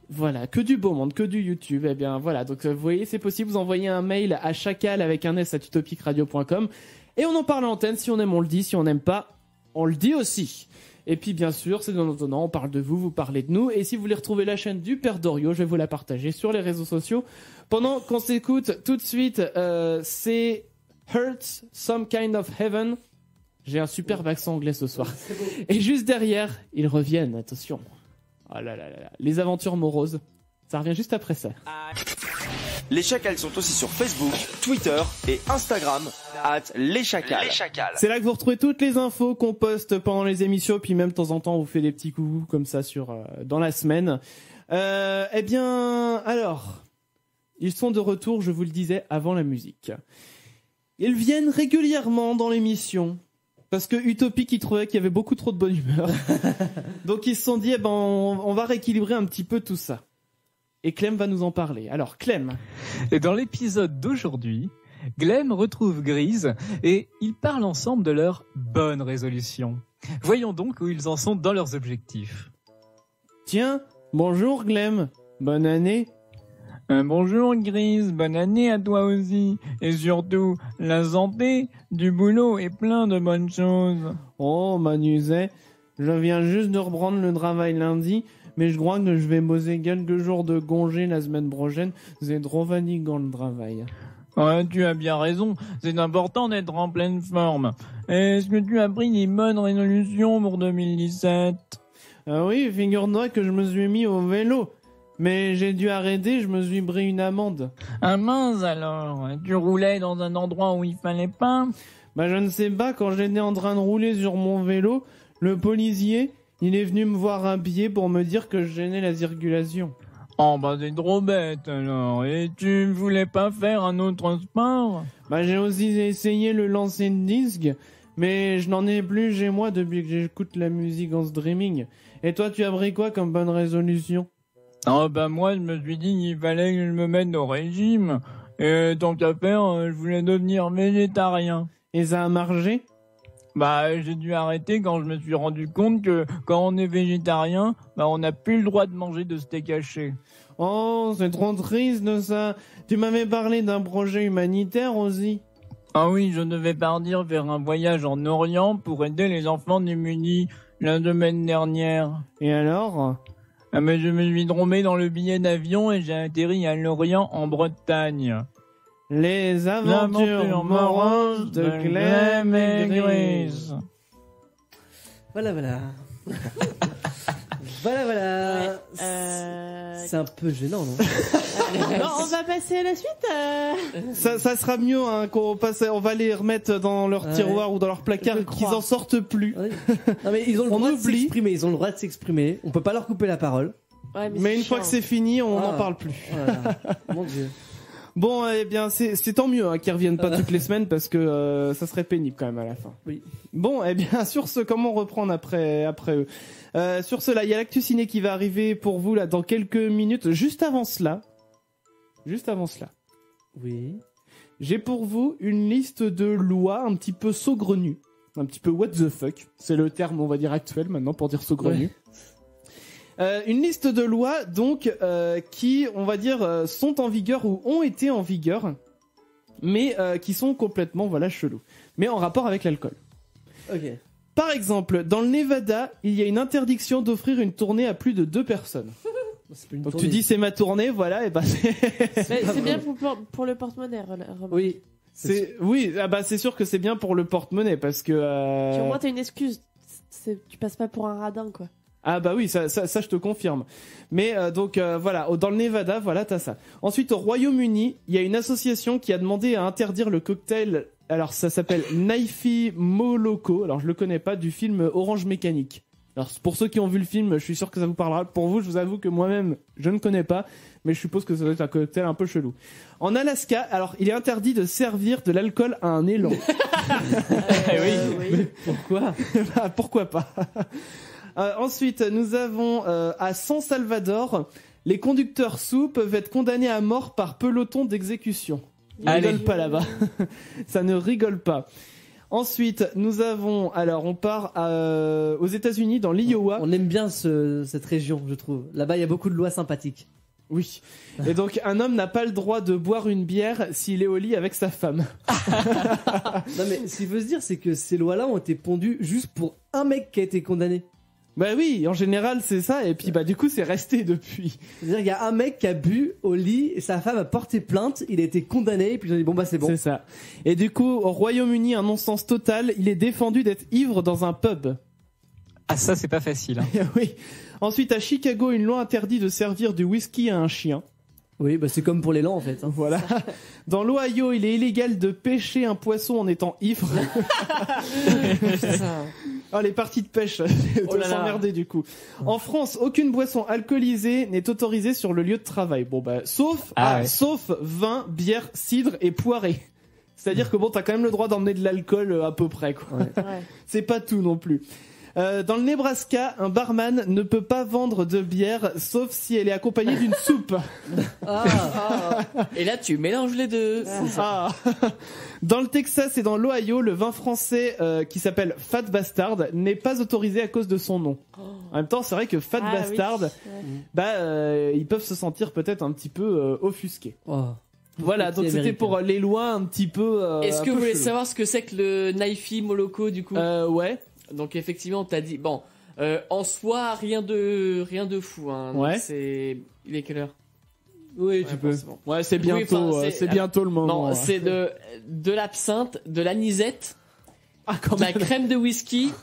Voilà, que du beau monde, que du YouTube. Eh bien voilà, donc vous voyez, c'est possible, vous envoyez un mail à chacal avec un s @utopicradio.com et on en parle à l'antenne, si on aime on le dit, si on n'aime pas on le dit aussi. Et puis bien sûr, c'est donnant, on parle de vous, vous parlez de nous. Et si vous voulez retrouver la chaîne du père Doriot, je vais vous la partager sur les réseaux sociaux. Pendant qu'on s'écoute tout de suite, c'est Hurts Some Kind of Heaven. J'ai un super accent anglais ce soir. Et juste derrière, ils reviennent, attention. Oh là là là là. Les aventures moroses. Ça revient juste après ça. Les Chacals sont aussi sur Facebook, Twitter et Instagram @leschacals. C'est là que vous retrouvez toutes les infos qu'on poste pendant les émissions, puis même de temps en temps on vous fait des petits coucous comme ça sur dans la semaine. Eh bien, alors, ils sont de retour, je vous le disais avant la musique. Ils viennent régulièrement dans l'émission. Parce que Utopic, il trouvait qu'il y avait beaucoup trop de bonne humeur. Donc ils se sont dit, eh ben, on va rééquilibrer un petit peu tout ça. Et Clem va nous en parler. Alors Clem. Et dans l'épisode d'aujourd'hui, Clem retrouve Grise et ils parlent ensemble de leurs bonnes résolutions. Voyons donc où ils en sont dans leurs objectifs. Tiens, bonjour Clem. Bonne année. Bonjour Grise, bonne année à toi aussi. Et surtout, la santé, du boulot et plein de bonnes choses. Oh, Manuzet, je viens juste de reprendre le travail lundi, mais je crois que je vais bosser quelques jours de congé la semaine prochaine. C'est trop fatigant le travail. Ouais, tu as bien raison, c'est important d'être en pleine forme. Est-ce que tu as pris les bonnes résolutions pour 2017 ? Ah oui, figure-toi que je me suis mis au vélo. Mais j'ai dû arrêter, je me suis pris une amende. Ah mince alors, tu roulais dans un endroit où il fallait pas ? Bah je ne sais pas, quand j'étais en train de rouler sur mon vélo, le policier, il est venu me voir un pied pour me dire que je gênais la circulation. Oh bah c'est trop bête alors, et tu voulais pas faire un autre sport ? Bah j'ai aussi essayé le lancer de disque, mais je n'en ai plus chez moi depuis que j'écoute la musique en streaming. Et toi tu as pris quoi comme bonne résolution ? Oh bah moi je me suis dit qu'il fallait que je me mette au régime. Et tant qu'à faire, je voulais devenir végétarien. Et ça a marché ? Bah j'ai dû arrêter quand je me suis rendu compte que quand on est végétarien, bah on n'a plus le droit de manger de steak haché. Oh, c'est trop triste de ça. Tu m'avais parlé d'un projet humanitaire aussi. Ah oui, je devais partir vers un voyage en Orient pour aider les enfants démunis la semaine dernière. Et alors? Ah mais je me suis trompé dans le billet d'avion et j'ai atterri à Lorient en Bretagne. Les aventures moroses de Clem et Grise. Voilà. Voilà. C'est un peu gênant, non? Non, on va passer à la suite. Ça sera mieux hein, on va les remettre dans leur tiroir ou dans leur placard, qu'ils en sortent plus. Ouais. Non mais ils ont le droit de s'exprimer. On peut pas leur couper la parole. Ouais, mais une fois que c'est fini, on n'en parle plus. Voilà. Mon Dieu. Bon, eh bien, c'est tant mieux hein, qu'ils reviennent pas toutes les semaines parce que ça serait pénible quand même à la fin. Oui. Bon, eh bien, sur ce, comment reprendre après eux sur cela, il y a l'actu ciné qui va arriver pour vous là dans quelques minutes. Juste avant cela, oui, j'ai pour vous une liste de lois un petit peu saugrenues, un petit peu what the fuck. C'est le terme, on va dire actuel maintenant pour dire saugrenu. Ouais. Une liste de lois donc qui, on va dire, sont en vigueur ou ont été en vigueur, mais qui sont complètement chelous, mais en rapport avec l'alcool. Ok. Par exemple, dans le Nevada, il y a une interdiction d'offrir une tournée à plus de 2 personnes. Donc tournée. Tu dis c'est ma tournée, voilà, et bah c'est bien pour le porte-monnaie, Romain. Oui. C'est sûr que c'est bien pour le porte-monnaie parce que. Puis au moins t'as une excuse, tu passes pas pour un radin quoi. Ah bah oui, ça je te confirme. Mais voilà, dans le Nevada, voilà, t'as ça. Ensuite, au Royaume-Uni, il y a une association qui a demandé à interdire le cocktail. Alors ça s'appelle Naifi Moloko. Alors je le connais pas, du film Orange Mécanique. Alors pour ceux qui ont vu le film, je suis sûr que ça vous parlera. Pour vous, je vous avoue que moi-même, je ne connais pas, mais je suppose que ça doit être un cocktail un peu chelou. En Alaska, alors il est interdit de servir de l'alcool à un élan. Oui. Mais pourquoi? Bah, pourquoi pas? Ensuite, nous avons à San Salvador, les conducteurs sous peuvent être condamnés à mort par peloton d'exécution. On rigole pas là-bas. Ça ne rigole pas. Ensuite, nous avons, on part aux États-Unis, dans l'Iowa. On aime bien cette région, je trouve. Là-bas, il y a beaucoup de lois sympathiques. Oui. Et donc, un homme n'a pas le droit de boire une bière s'il est au lit avec sa femme. Non, mais ce qu'il veut se dire, c'est que ces lois-là ont été pondues juste pour un mec qui a été condamné. Bah oui, en général c'est ça, et puis du coup c'est resté depuis. C'est-à-dire qu'il y a un mec qui a bu au lit, et sa femme a porté plainte, il a été condamné, et puis ils ont dit c'est bon. C'est ça. Et du coup, au Royaume-Uni, un non-sens total, il est défendu d'être ivre dans un pub. Ah ça c'est pas facile. Hein. Oui. Ensuite, à Chicago, une loi interdit de servir du whisky à un chien. Oui, c'est comme pour l'élan en fait. Hein. Voilà. Dans l'Ohio, il est illégal de pêcher un poisson en étant ivre. C'est ça. Oh, les parties de pêche, on s'emmerder du coup. En France, aucune boisson alcoolisée n'est autorisée sur le lieu de travail. Bon sauf vin, bière, cidre et poirée. C'est-à-dire que t'as quand même le droit d'emmener de l'alcool à peu près quoi. Ouais. C'est pas tout non plus. Dans le Nebraska, un barman ne peut pas vendre de bière sauf si elle est accompagnée d'une soupe. Et là, tu mélanges les deux. Dans le Texas et dans l'Ohio, le vin français qui s'appelle Fat Bastard n'est pas autorisé à cause de son nom. En même temps, c'est vrai que Fat Bastard, ils peuvent se sentir peut-être un petit peu offusqués. Voilà, donc c'était pour les lois un petit peu. Est-ce que vous voulez savoir ce que c'est que le Naifi Moloko du coup? Ouais. Donc effectivement, t'as dit en soi rien de fou. Hein. Ouais. Il est quelle heure? Oui, tu peux. Ouais, c'est bientôt. C'est bientôt le moment. Non, c'est de l'absinthe, de l'anisette, de la crème de whisky,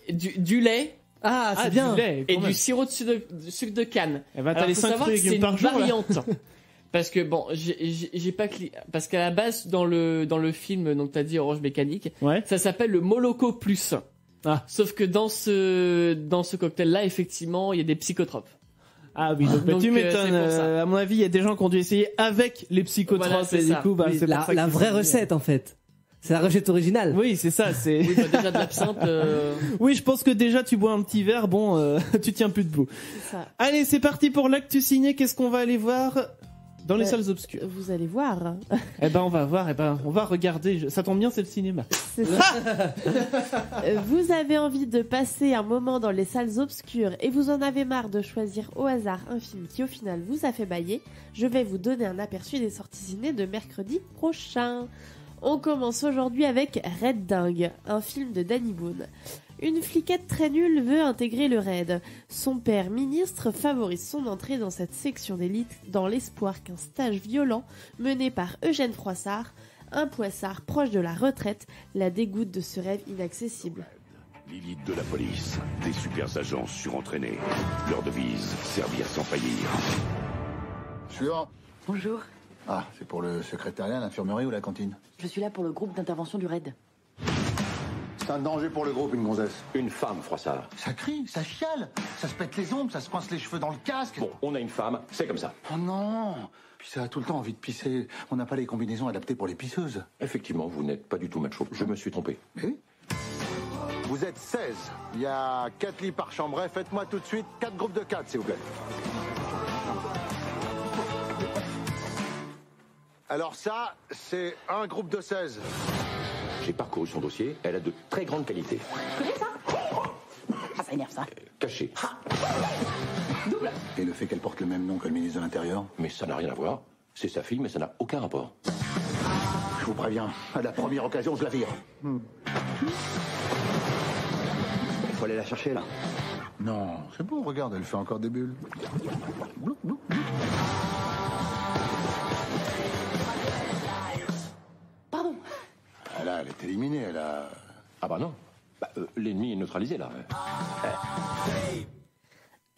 du lait. C'est bien. Du lait, et du sirop de sucre de canne. Et t'as les 5 fruits par jour. C'est une variante. Parce que j'ai pas parce qu'à la base dans le film donc t'as dit Orange Mécanique, ça s'appelle le Moloko Plus. Sauf que dans ce cocktail là effectivement il y a des psychotropes. Ah oui, donc tu m'étonnes. À mon avis, il y a des gens qui ont dû essayer avec les psychotropes. Voilà, et du coup, c'est la vraie recette en fait. C'est la recette originale. Oui, c'est ça. C'est. Oui, déjà de l'absinthe. Oui, je pense que déjà tu bois un petit verre, tu tiens plus debout. C'est ça. Allez, c'est parti pour l'actu ciné. Qu'est-ce qu'on va aller voir? Dans les salles obscures. Vous allez voir. Eh ben on va voir, on va regarder. Ça tombe bien, c'est le cinéma. C'est ça. Vous avez envie de passer un moment dans les salles obscures et vous en avez marre de choisir au hasard un film qui au final vous a fait bailler. Je vais vous donner un aperçu des sorties ciné de mercredi prochain. On commence aujourd'hui avec Red Dingue, un film de Danny Boone. Une fliquette très nulle veut intégrer le raid. Son père ministre favorise son entrée dans cette section d'élite dans l'espoir qu'un stage violent mené par Eugène Froissart, un poissard proche de la retraite, la dégoûte de ce rêve inaccessible. L'élite de la police, des super agents surentraînés. Leur devise, servir sans faillir. Suivant. Bonjour. Ah, c'est pour le secrétariat, l'infirmerie ou la cantine? Je suis là pour le groupe d'intervention du RAID. C'est un danger pour le groupe, une gonzesse. Une femme, Froissart. Ça crie, ça chiale, ça se pète les ongles, ça se coince les cheveux dans le casque. Bon, on a une femme, c'est comme ça. Oh non. Puis ça a tout le temps envie de pisser. On n'a pas les combinaisons adaptées pour les pisseuses. Effectivement, vous n'êtes pas du tout macho. Je me suis trompé. Mais oui. Vous êtes 16. Il y a 4 lits par chambre. Faites-moi tout de suite 4 groupes de 4, s'il vous plaît. Alors ça, c'est un groupe de 16. J'ai parcouru son dossier, elle a de très grandes qualités. Tu connais ça? Ah, ça énerve ça. Cachée. Double. Et le fait qu'elle porte le même nom que le ministre de l'Intérieur? Mais ça n'a rien à voir. C'est sa fille, mais ça n'a aucun rapport. Je vous préviens, à la première occasion, je la vire. Il faut aller la chercher, là. Non, c'est bon, regarde, elle fait encore des bulles. Blou, blou, blou. Pardon. Là, elle est éliminée, elle a... Ah bah non. L'ennemi est neutralisé, là.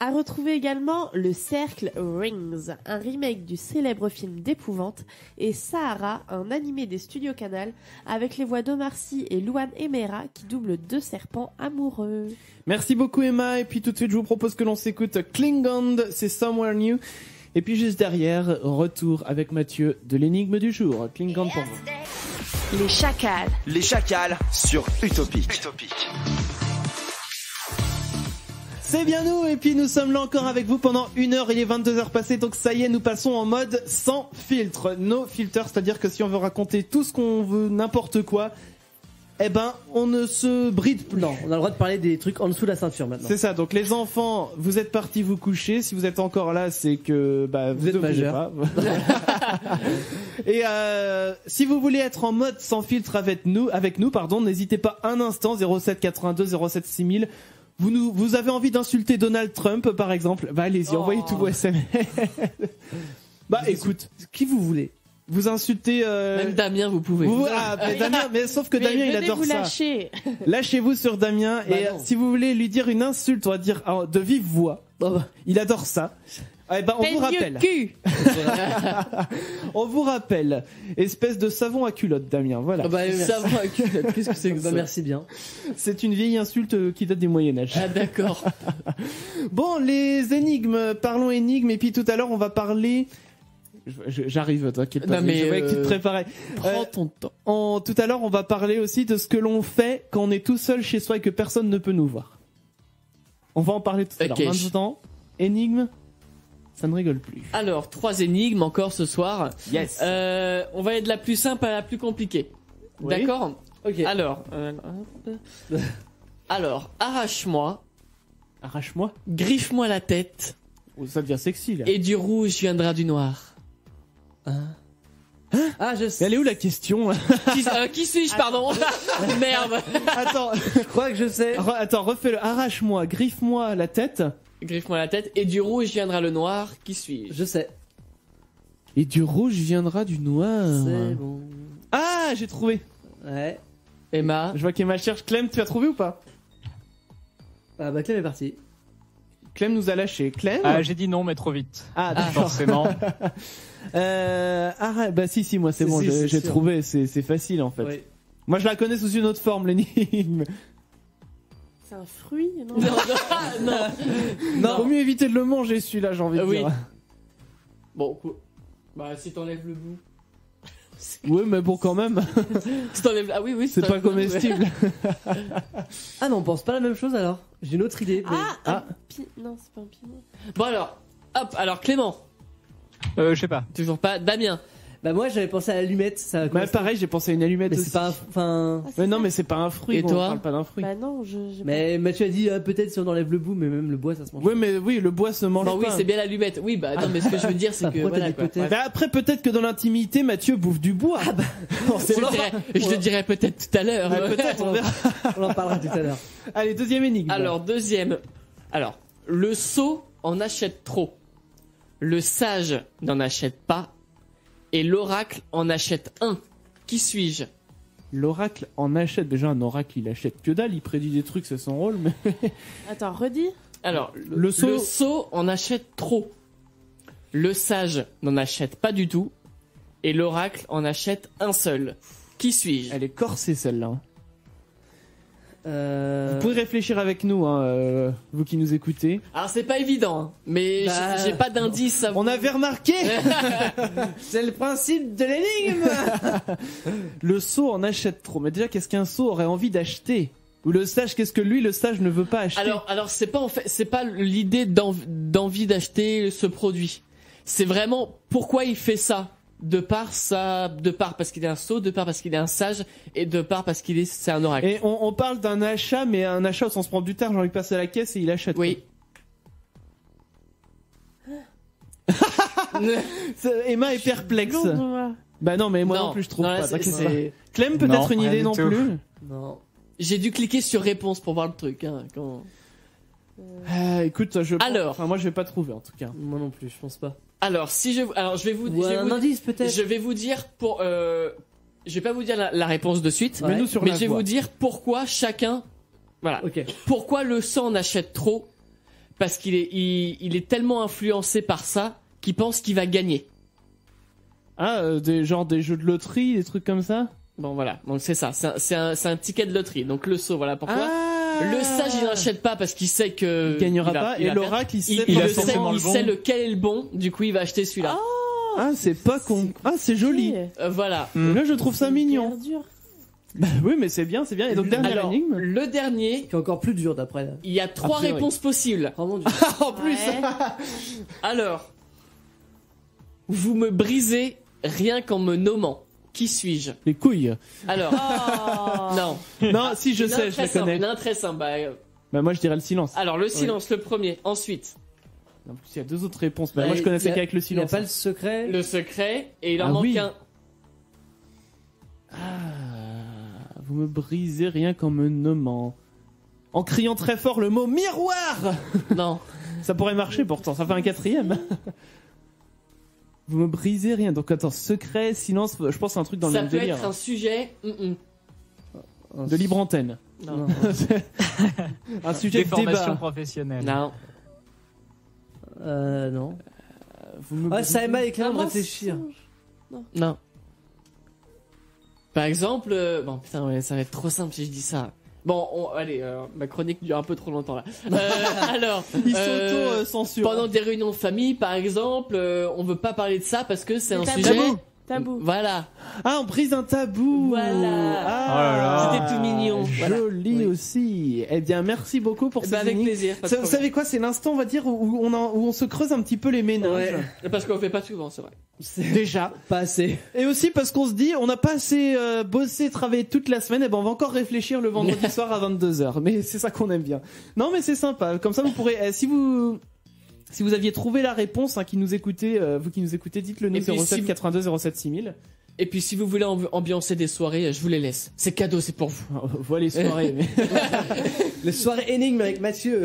À retrouver également Le Cercle Rings, un remake du célèbre film d'épouvante, et Sahara, un animé des studios Canal, avec les voix d'Omar Sy et Louane Emera qui doublent 2 serpents amoureux. Merci beaucoup Emma, et puis tout de suite je vous propose que l'on s'écoute Klingon, c'est Somewhere New. Et puis juste derrière, retour avec Mathieu de l'énigme du jour. Klingon pour vous. Les chacals. Les chacals sur Utopique. C'est bien nous, et puis nous sommes là encore avec vous pendant 1 heure, il est 22h passées, donc ça y est, nous passons en mode sans filtre, no filter, c'est-à-dire que si on veut raconter tout ce qu'on veut, n'importe quoi, eh ben, on ne se bride plus. Non, on a le droit de parler des trucs en dessous de la ceinture maintenant. C'est ça, donc les enfants, vous êtes partis vous coucher, si vous êtes encore là, c'est que vous êtes majeurs. Et si vous voulez être en mode sans filtre avec nous, n'hésitez pas un instant, 07 82 07 6000. Vous avez envie d'insulter Donald Trump, par exemple, allez-y, envoyez tous vos SMS. Écoute, qui vous voulez. Vous insultez... Même Damien, vous pouvez. Damien, mais sauf que Damien, il adore ça. Lâchez-vous sur Damien, et non. si vous voulez lui dire une insulte, on va dire de vive voix. Il adore ça. On vous rappelle. On vous rappelle. Espèce de savon à culotte, Damien. Voilà. Savon à culotte. Qu'est-ce que c'est que ça? Merci bien. C'est une vieille insulte qui date du Moyen-Âge. Ah, d'accord. Bon, les énigmes. Parlons énigmes. Et puis tout à l'heure, on va parler. J'arrive, t'inquiète pas. Je voyais que tu te préparais. Prends ton temps. Tout à l'heure, on va parler aussi de ce que l'on fait quand on est tout seul chez soi et que personne ne peut nous voir. On va en parler tout à l'heure. Maintenant, énigme. Ça ne rigole plus. Alors, 3 énigmes encore ce soir. Yes. On va aller de la plus simple à la plus compliquée. Oui. D'accord? Ok. Alors, arrache-moi, griffe-moi la tête, Ça devient sexy, là. et du rouge viendra du noir. Ah, je Mais sais. elle est où la question? Qui suis-je, pardon? Merde. Attends, Je crois que je sais. attends, refais-le. Arrache-moi, griffe-moi la tête. Griffe-moi la tête, et du rouge viendra le noir. Qui suis-je? Je sais. Et du rouge viendra du noir. C'est bon. Ah, j'ai trouvé. Ouais. Emma. Je vois qu'Emma cherche. Clem, tu as trouvé ou pas? Ah bah Clem est parti. Clem nous a lâché. Clem? J'ai dit non, mais trop vite. Ah, d'accord. Forcément. Si, moi c'est bon, Si, c'est j'ai sûr. trouvé. C'est facile en fait. Oui. Moi je la connais sous une autre forme, l'énigme. C'est un fruit, non? Non, vaut mieux éviter de le manger celui-là, j'ai envie de Oui. dire. Bon, si t'enlèves le bout. Oui, mais bon, quand même, Si t'enlèves... Ah oui, oui. c'est pas comestible. Ah non, on pense pas la même chose alors. J'ai une autre idée. Mais... Non, c'est pas un piment. Bon alors, hop, alors Clément. Je sais pas. Toujours pas. Damien. Bah moi j'avais pensé à l'allumette, ça. Bah pareil, j'ai pensé à une allumette Mais aussi. c'est pas, enfin. Mais non, mais c'est pas un fruit. Et on toi parle pas d'un fruit. Bah non, j'ai Mais Mathieu a dit peut-être si on enlève le bout, mais même le bois ça se mange. Oui, mais oui, le bois se mange Non, pas. oui, c'est bien l'allumette. Oui, bah non, mais ce que je veux dire, c'est Bah, que pourquoi voilà. t'as dit Quoi. peut-être Bah après, peut-être que dans l'intimité, Mathieu bouffe du bois. Je te dirai peut-être tout à l'heure. Ouais, peut-être, on verra. On en parlera tout à l'heure. Allez, deuxième énigme. Alors, deuxième. Alors, le sot en achète trop. Le sage n'en achète pas. Et l'oracle en achète un. Qui suis-je? L'oracle en achète. Déjà, un oracle, il achète que dalle. Il prédit des trucs, c'est son rôle. Mais... Attends, redis. Alors, Le sot- le sot en achète trop. Le sage n'en achète pas du tout. Et l'oracle en achète un seul. Qui suis-je? Elle est corsée, celle-là. Vous pouvez réfléchir avec nous, hein, vous qui nous écoutez. Alors, c'est pas évident, hein, mais Bah, j'ai pas d'indice à vous. On avait remarqué. C'est le principe de l'énigme. Le sot en achète trop. Mais déjà, qu'est-ce qu'un sot aurait envie d'acheter? Ou le sage, qu'est-ce que lui, le sage, ne veut pas acheter? Alors c'est pas en fait, c'est pas l'idée d'envie d'acheter ce produit. C'est vraiment pourquoi il fait ça. De part parce qu'il est un sot, de part parce qu'il est un sage, et de part parce c'est un oracle. Et on parle d'un achat, mais un achat au sens propre du terme. J'ai envie de passer à la caisse et il achète. Oui. Emma est perplexe. Bah non, mais moi non plus, je trouve Non, là, pas. c'est- T'inquiète c'est- pas. Clem, peut-être Non, une rien idée du non tout. plus. Non. J'ai dû cliquer sur réponse pour voir le truc. Hein, quand... Écoute, Alors. enfin, moi je vais pas trouver en tout cas. Moi non plus, je pense pas. Alors je vais vous Ou un indice peut-être. je vais vous dire pour je vais pas vous dire la réponse de suite, Ouais. Mets-nous sur mais la je vais voie. vous dire pourquoi chacun voilà. Ok. Pourquoi le sang en achète trop? Parce qu'il est il est tellement influencé par ça qu'il pense qu'il va gagner. Ah, des jeux de loterie, des trucs comme ça. Bon voilà, donc c'est ça, c'est un ticket de loterie. Donc le saut, voilà pourquoi. Ah, Le sage il n'achète pas parce qu'il sait que il gagnera va- pas. il Et va l'oracle, il sait. il a le sait, forcément le il bon. sait lequel est le bon, du coup il va acheter celui-là. Ah, c'est pas con. Ah, c'est joli. Voilà. Là, je trouve ça mignon. Hyper dur. Bah oui, mais c'est bien, c'est bien. Et donc dernière Alors, énigme. le dernier, Qui est encore plus dur d'après. Là. il y a 3 priori. réponses possibles. Oh mon dieu. En plus. Ouais. Alors, vous me brisez rien qu'en me nommant. Qui suis-je? Les couilles. Alors, Oh. non. Non, si je Il y en a sais, un je très la simple, connais. il y en a un très simple. Bah moi je dirais le silence. Alors, le silence, le premier. Ensuite, En plus, il y a deux autres réponses. Bah, Bah, moi je connaissais il y a- qu'avec le Il n'y a silence. pas le secret. le secret, et il en Ah manque oui. un. Vous me brisez rien qu'en me nommant. En criant très fort le mot miroir. Non. Ça pourrait marcher pourtant, ça fait un quatrième. Vous me brisez rien. Donc attends, secret, silence, je pense à un truc dans le Ça même peut délire. être un sujet. De libre antenne. Non. Un sujet Des de formations débat. professionnelles. Non. Non. Vous me Ah, brisez- ça Emma est clair Un de réfléchir. Non. Par exemple, bon putain, ouais, ça va être trop simple si je dis ça. Bon, allez, ma chronique dure un peu trop longtemps là. Alors, Ils s'auto-censurent. pendant des réunions de famille, par exemple, on veut pas parler de ça parce que c'est un tabou. sujet. Tabou. Voilà. Ah, on brise un tabou. Voilà. Ah, C'était tout mignon. Voilà. Joli aussi. Eh bien, merci beaucoup pour Eh ces ben, avec énigmes. plaisir. pas de Vous problème. savez quoi, c'est l'instant, on va dire, où on se creuse un petit peu les ménages. Parce qu'on fait pas souvent, c'est vrai. Déjà. Pas assez. Et aussi parce qu'on se dit, on n'a pas assez bossé, travaillé toute la semaine, et ben on va encore réfléchir le vendredi soir à 22h. Mais c'est ça qu'on aime bien. Non, mais c'est sympa. Comme ça, vous pourrez, si vous aviez trouvé la réponse, hein, qui nous écoutez, vous qui nous écoutez, dites-le nous Et puis, 07 si vous- 82 07 6000. Et puis si vous voulez ambiancer des soirées, je vous les laisse. C'est cadeau, c'est pour vous. Voilà les soirées. Mais... Les soirées énigmes avec Mathieu.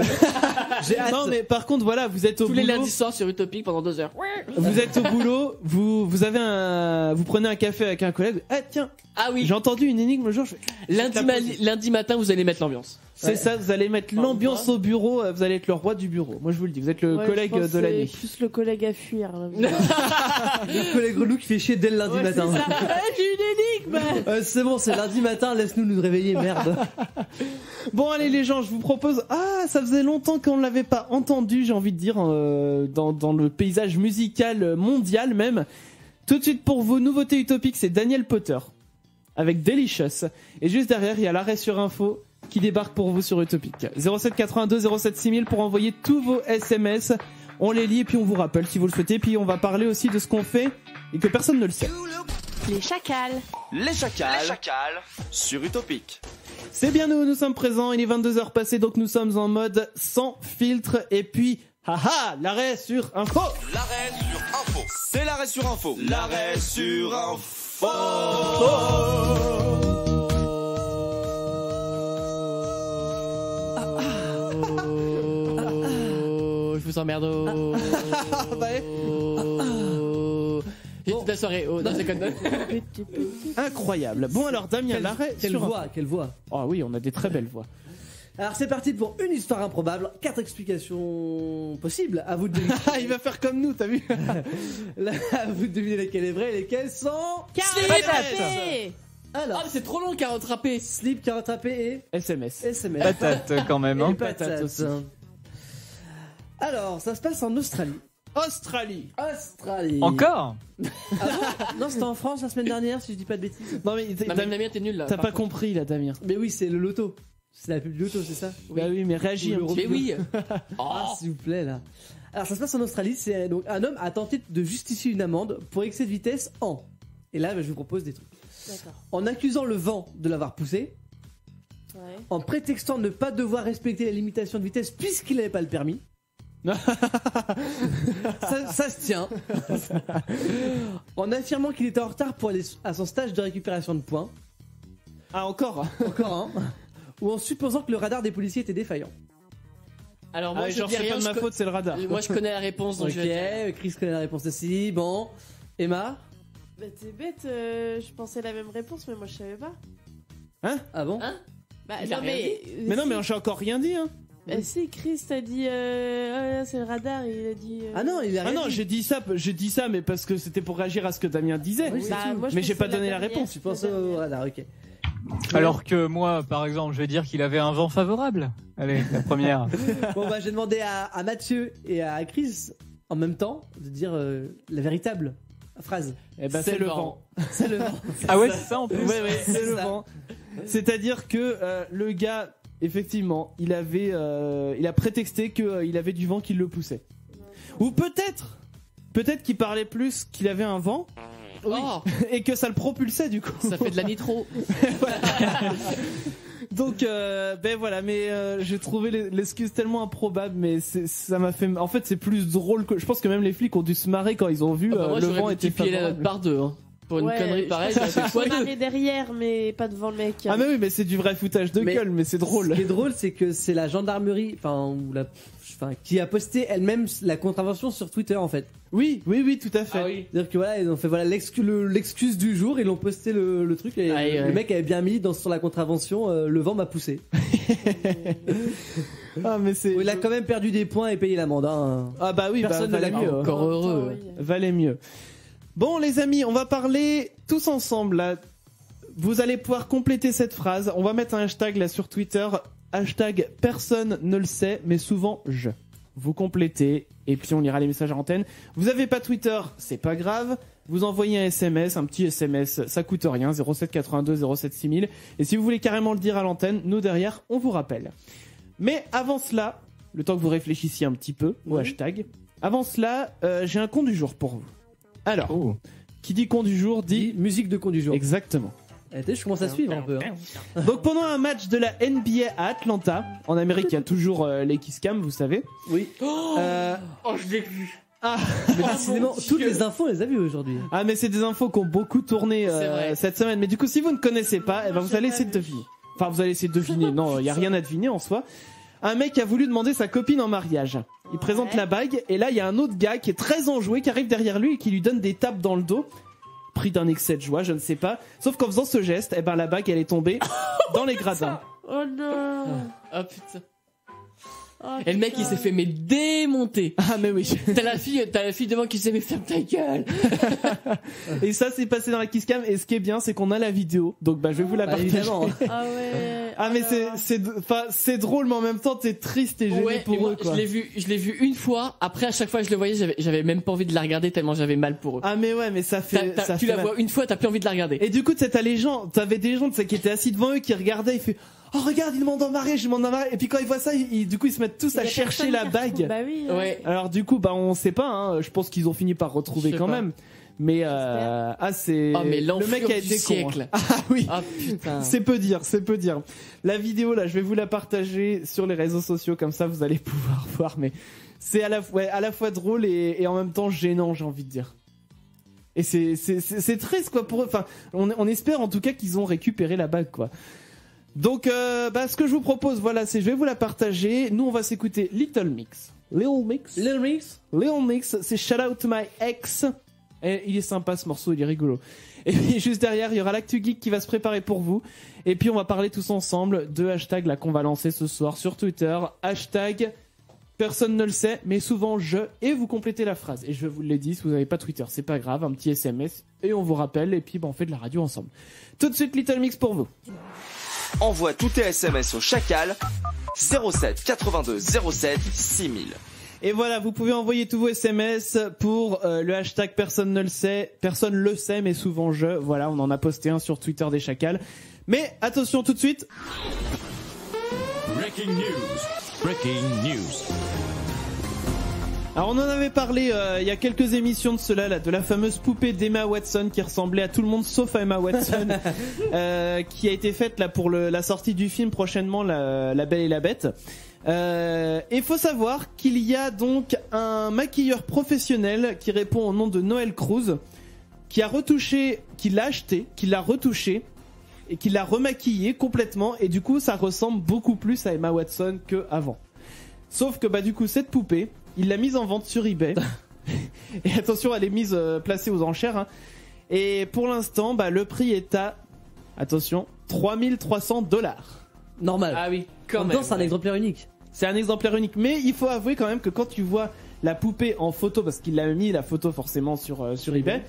J'ai hâte. Non, mais par contre, voilà, vous êtes au Tous boulot. les lundis soirs sur Utopic pendant 2 heures. Vous êtes au boulot, vous prenez un café avec un collègue. Ah tiens, Ah oui. j'ai entendu une énigme le jour. Je fais, Lundi matin, vous allez mettre l'ambiance. c'est ça, vous allez mettre l'ambiance au bureau. Vous allez être le roi du bureau. Moi, je vous le dis, vous êtes le Ouais, collègue je pense de que l'année. c'est plus le collègue à fuir. Là. Le collègue relou qui fait chier dès le lundi Ouais, matin. c'est ça. J'ai une énigme. C'est bon, c'est lundi matin, laisse-nous nous réveiller, merde. Bon, allez les gens, je vous propose. Ah, ça faisait longtemps qu'on ne l'avait pas entendu, j'ai envie de dire, dans le paysage musical mondial même. Tout de suite pour vos nouveautés utopiques, c'est Daniel Potter avec Delicious. Et juste derrière, il y a l'arrêt sur info qui débarque pour vous sur Utopic. 07 82 07 6000 pour envoyer tous vos SMS. On les lit et puis on vous rappelle si vous le souhaitez. Puis on va parler aussi de ce qu'on fait et que personne ne le sait. Les chacals. Les chacals sur Utopic. C'est bien nous sommes présents, il est 22h passées, donc nous sommes en mode sans filtre. Et puis, haha, l'arrêt sur info. L'arrêt sur info. C'est l'arrêt sur info. L'arrêt sur info. Je vous emmerde. J'ai toute la soirée. Oh, non, c'est comme Incroyable. Bon alors Damien, l'arrêt Quelle sur voix, quelle voix. Ah oui, on a des très belles voix. Alors c'est parti pour une histoire improbable, 4 explications possibles, à vous de deviner. Il va faire comme nous, t'as vu? Là, à vous de deviner lesquelles est vraie et lesquelles sont... Carotte. Alors, Ah, mais c'est trop long, carotte râpée. slip, carotte râpée et SMS. SMS. Patate quand même. Et Hein. patate aussi. Alors, ça se passe en Australie. Australie. Encore? Ah bon? Non, c'était en France la semaine dernière, si je dis pas de bêtises. Non mais Damien, t'es nul là. t'as pas compris là, Damien. Mais oui, c'est le loto. C'est la pub du loto, c'est ça? Bah oui, mais réagis un Ou petit Mais peu. oui. Ah, s'il vous plaît, là. Alors, ça se passe en Australie. C'est donc un homme a tenté de justifier une amende pour excès de vitesse en. Et là, je vous propose des trucs. D'accord. En accusant le vent de l'avoir poussé, Ouais. en prétextant ne pas devoir respecter la limitation de vitesse puisqu'il n'avait pas le permis. ça se tient. En affirmant qu'il était en retard pour aller à son stage de récupération de points. Ah encore. Encore un. Ou en supposant que le radar des policiers était défaillant. Alors moi, Ah, je genre dis c'est rien. pas de ma je faute, c'est le radar. Moi, je connais la réponse, donc Ok, je vais dire. Chris connaît la réponse aussi. Bon, Emma. Bah t'es bête, je pensais la même réponse, mais moi je savais pas. Ah bon? Hein? Bah Il a non rien mais. Mais non, mais j'ai encore rien dit. Hein. Si Chris t'a dit, ah, c'est le radar, il a dit. Ah non, il a Ah rien non, dit. j'ai dit ça, mais parce que c'était pour réagir à ce que Damien disait. Oui, c'est tout. moi, je Mais j'ai pensais pas donné la dernière, réponse. Tu penses au radar, ok. Alors que moi, par exemple, je vais dire qu'il avait un vent favorable. Allez, la première. Bon bah j'ai demandé à Mathieu et à Chris en même temps de dire la véritable phrase. Eh ben c'est le vent. C'est le vent. Ah ouais, c'est ça en plus. Ouais, c'est le ça. vent. C'est-à-dire que le gars, effectivement, il a prétexté qu'il avait du vent qui le poussait. Ou peut-être qu'il parlait plus qu'il avait un vent. Oui. Et que ça le propulsait du coup. Ça fait de la nitro. Donc ben voilà, mais j'ai trouvé l'excuse tellement improbable, mais ça m'a fait. En fait, c'est plus drôle que. Je pense que même les flics ont dû se marrer quand ils ont vu Moi, le j'aurais vent était multiplié la note favorable. par 2. Hein. Pour une Ouais, connerie pareille, ça fait fois Je 2. marrer derrière, mais pas devant le mec. Ah mais oui, mais c'est du vrai foutage de Mais gueule, mais c'est drôle. Ce qui est drôle, c'est que c'est la gendarmerie, qui a posté elle-même la contravention sur Twitter en fait. Oui, tout à fait. Ah oui. C'est-à-dire que voilà, ils ont fait voilà l'excuse du jour, ils l'ont posté le truc et Ah, le ouais. mec avait bien mis sur la contravention le vent m'a poussé. Ah mais c'est. Il a quand même perdu des points et payé l'amende. Hein. Ah bah oui, Personne ne valait l'a mieux. vu. Encore heureux. Valait mieux. Bon les amis, on va parler tous ensemble là. Vous allez pouvoir compléter cette phrase. On va mettre un hashtag là sur Twitter. Hashtag personne ne le sait, mais souvent je. Vous complétez et puis on lira les messages à antenne. Vous avez pas Twitter, c'est pas grave. Vous envoyez un SMS, un petit SMS, ça coûte rien, 0782 07 6000. Et si vous voulez carrément le dire à l'antenne, nous derrière, on vous rappelle. Mais avant cela, le temps que vous réfléchissiez un petit peu au hashtag, avant cela, j'ai un con du jour pour vous. Alors, qui dit con du jour dit musique de con du jour. Exactement. Je commence à suivre un peu. Hein. Donc pendant un match de la NBA à Atlanta, en Amérique, il y a toujours les Kiss Cam, vous savez. Oui. Oh, je l'ai vu. Ah, mais décidément, toutes les infos, on les a vues aujourd'hui. Ah, mais c'est des infos qui ont beaucoup tourné vrai. cette semaine. Mais du coup, si vous ne connaissez pas, eh ben, vous allez essayer de deviner. Enfin, vous allez essayer de deviner. Non, il y a rien à deviner en soi. Un mec a voulu demander sa copine en mariage. Il présente la bague et là, il y a un autre gars qui est très enjoué, qui arrive derrière lui et qui lui donne des tapes dans le dos. Pris d'un excès de joie, je ne sais pas. Sauf qu'en faisant ce geste, eh ben, la bague, elle est tombée dans les gradins. Oh non. Oh putain. Oh, Et le mec il putain. s'est fait mais démonter. Ah mais oui. T'as la fille devant qui s'est mais ferme ta gueule. Et ça s'est passé dans la Kiss Cam et ce qui est bien c'est qu'on a la vidéo. Donc bah je vais vous la partager. Évidemment. Ah ouais. Ah mais Oh là là. c'est drôle mais en même temps t'es triste et gêné Ouais, pour et moi, eux quoi. je l'ai vu une fois. Après à chaque fois que je le voyais, j'avais même pas envie de la regarder tellement j'avais mal pour eux. Ah mais ouais mais ça fait Tu la vois une fois, t'as plus envie de la regarder. Et du coup t'avais des gens qui étaient assis devant eux qui regardaient, ils fait oh regarde, il demande en mariage, je demande en mariage. Et puis quand ils voient ça, du coup ils se mettent tous à chercher la bague. Bah oui. Ouais. Alors du coup, bah on sait pas. Hein. Je pense qu'ils ont fini par retrouver quand même. Mais c'est mais le mec a été siècle. con. Hein. Ah oui. Ah putain. C'est peu dire. La vidéo là, je vais vous la partager sur les réseaux sociaux comme ça vous allez pouvoir voir. Mais c'est à la fois drôle et en même temps gênant, j'ai envie de dire. Et c'est triste quoi pour eux. Enfin, on espère en tout cas qu'ils ont récupéré la bague quoi. Donc ce que je vous propose, voilà, je vais vous la partager. Nous on va s'écouter Little Mix, c'est Shout Out to My Ex. Et il est sympa ce morceau, il est rigolo. Et puis juste derrière, il y aura l'actu geek qui va se préparer pour vous. Et puis on va parler tous ensemble de hashtag là qu'on va lancer ce soir sur Twitter. Hashtag personne ne le sait, mais souvent et vous complétez la phrase. Et je vous l'ai dit, si vous n'avez pas Twitter, c'est pas grave, un petit SMS et on vous rappelle. Et puis on fait de la radio ensemble. Tout de suite Little Mix pour vous. Envoie tous tes SMS au Chacal 07 82 07 6000. Et voilà, vous pouvez envoyer tous vos SMS pour le hashtag personne ne le sait. Personne le sait, mais souvent Voilà, on en a posté un sur Twitter des Chacals. Mais attention tout de suite. Breaking news. Alors on en avait parlé il y a quelques émissions de cela, là, de la fameuse poupée d'Emma Watson qui ressemblait à tout le monde sauf à Emma Watson, qui a été faite là pour la sortie du film prochainement, La Belle et la Bête. Il faut savoir qu'il y a donc un maquilleur professionnel qui répond au nom de Noël Cruz, qui l'a acheté, qui l'a retouché et qui l'a remaquillé complètement, et du coup ça ressemble beaucoup plus à Emma Watson qu'avant. Sauf que du coup cette poupée, il l'a mise en vente sur eBay. Et attention, elle est placée aux enchères. Hein. Et pour l'instant, le prix est à, attention, $3,300. Normal. Ah oui, quand même. C'est un exemplaire unique. C'est un exemplaire unique, mais il faut avouer quand même que quand tu vois la poupée en photo, parce qu'il a mis la photo forcément sur eBay,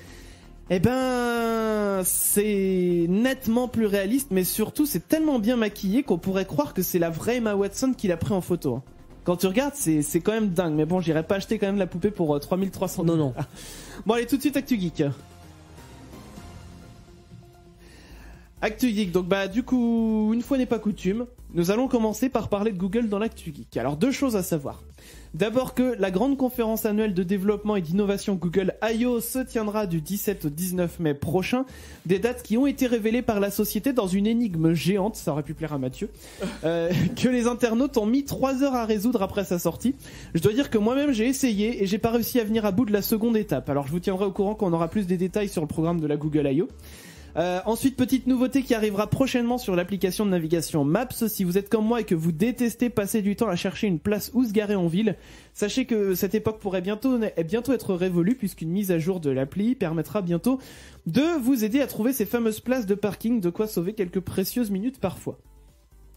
c'est nettement plus réaliste, mais surtout c'est tellement bien maquillé qu'on pourrait croire que c'est la vraie Emma Watson qui l'a pris en photo. Hein. Quand tu regardes, c'est quand même dingue. Mais bon, j'irais pas acheter quand même la poupée pour $3,300. Non. Bon, allez, tout de suite, Actu Geek. Actu Geek, donc du coup, une fois n'est pas coutume, nous allons commencer par parler de Google dans l'Actu Geek. Alors, deux choses à savoir. D'abord que la grande conférence annuelle de développement et d'innovation Google I.O. se tiendra du 17 au 19 mai prochain. Des dates qui ont été révélées par la société dans une énigme géante, ça aurait pu plaire à Mathieu, que les internautes ont mis 3 heures à résoudre après sa sortie. Je dois dire que moi-même j'ai essayé et j'ai pas réussi à venir à bout de la seconde étape. Alors je vous tiendrai au courant quand on aura plus de détails sur le programme de la Google I.O. Ensuite, petite nouveauté qui arrivera prochainement sur l'application de navigation Maps. Si vous êtes comme moi et que vous détestez passer du temps à chercher une place où se garer en ville, sachez que cette époque pourrait bientôt être révolue, puisqu'une mise à jour de l'appli permettra bientôt de vous aider à trouver ces fameuses places de parking, de quoi sauver quelques précieuses minutes parfois.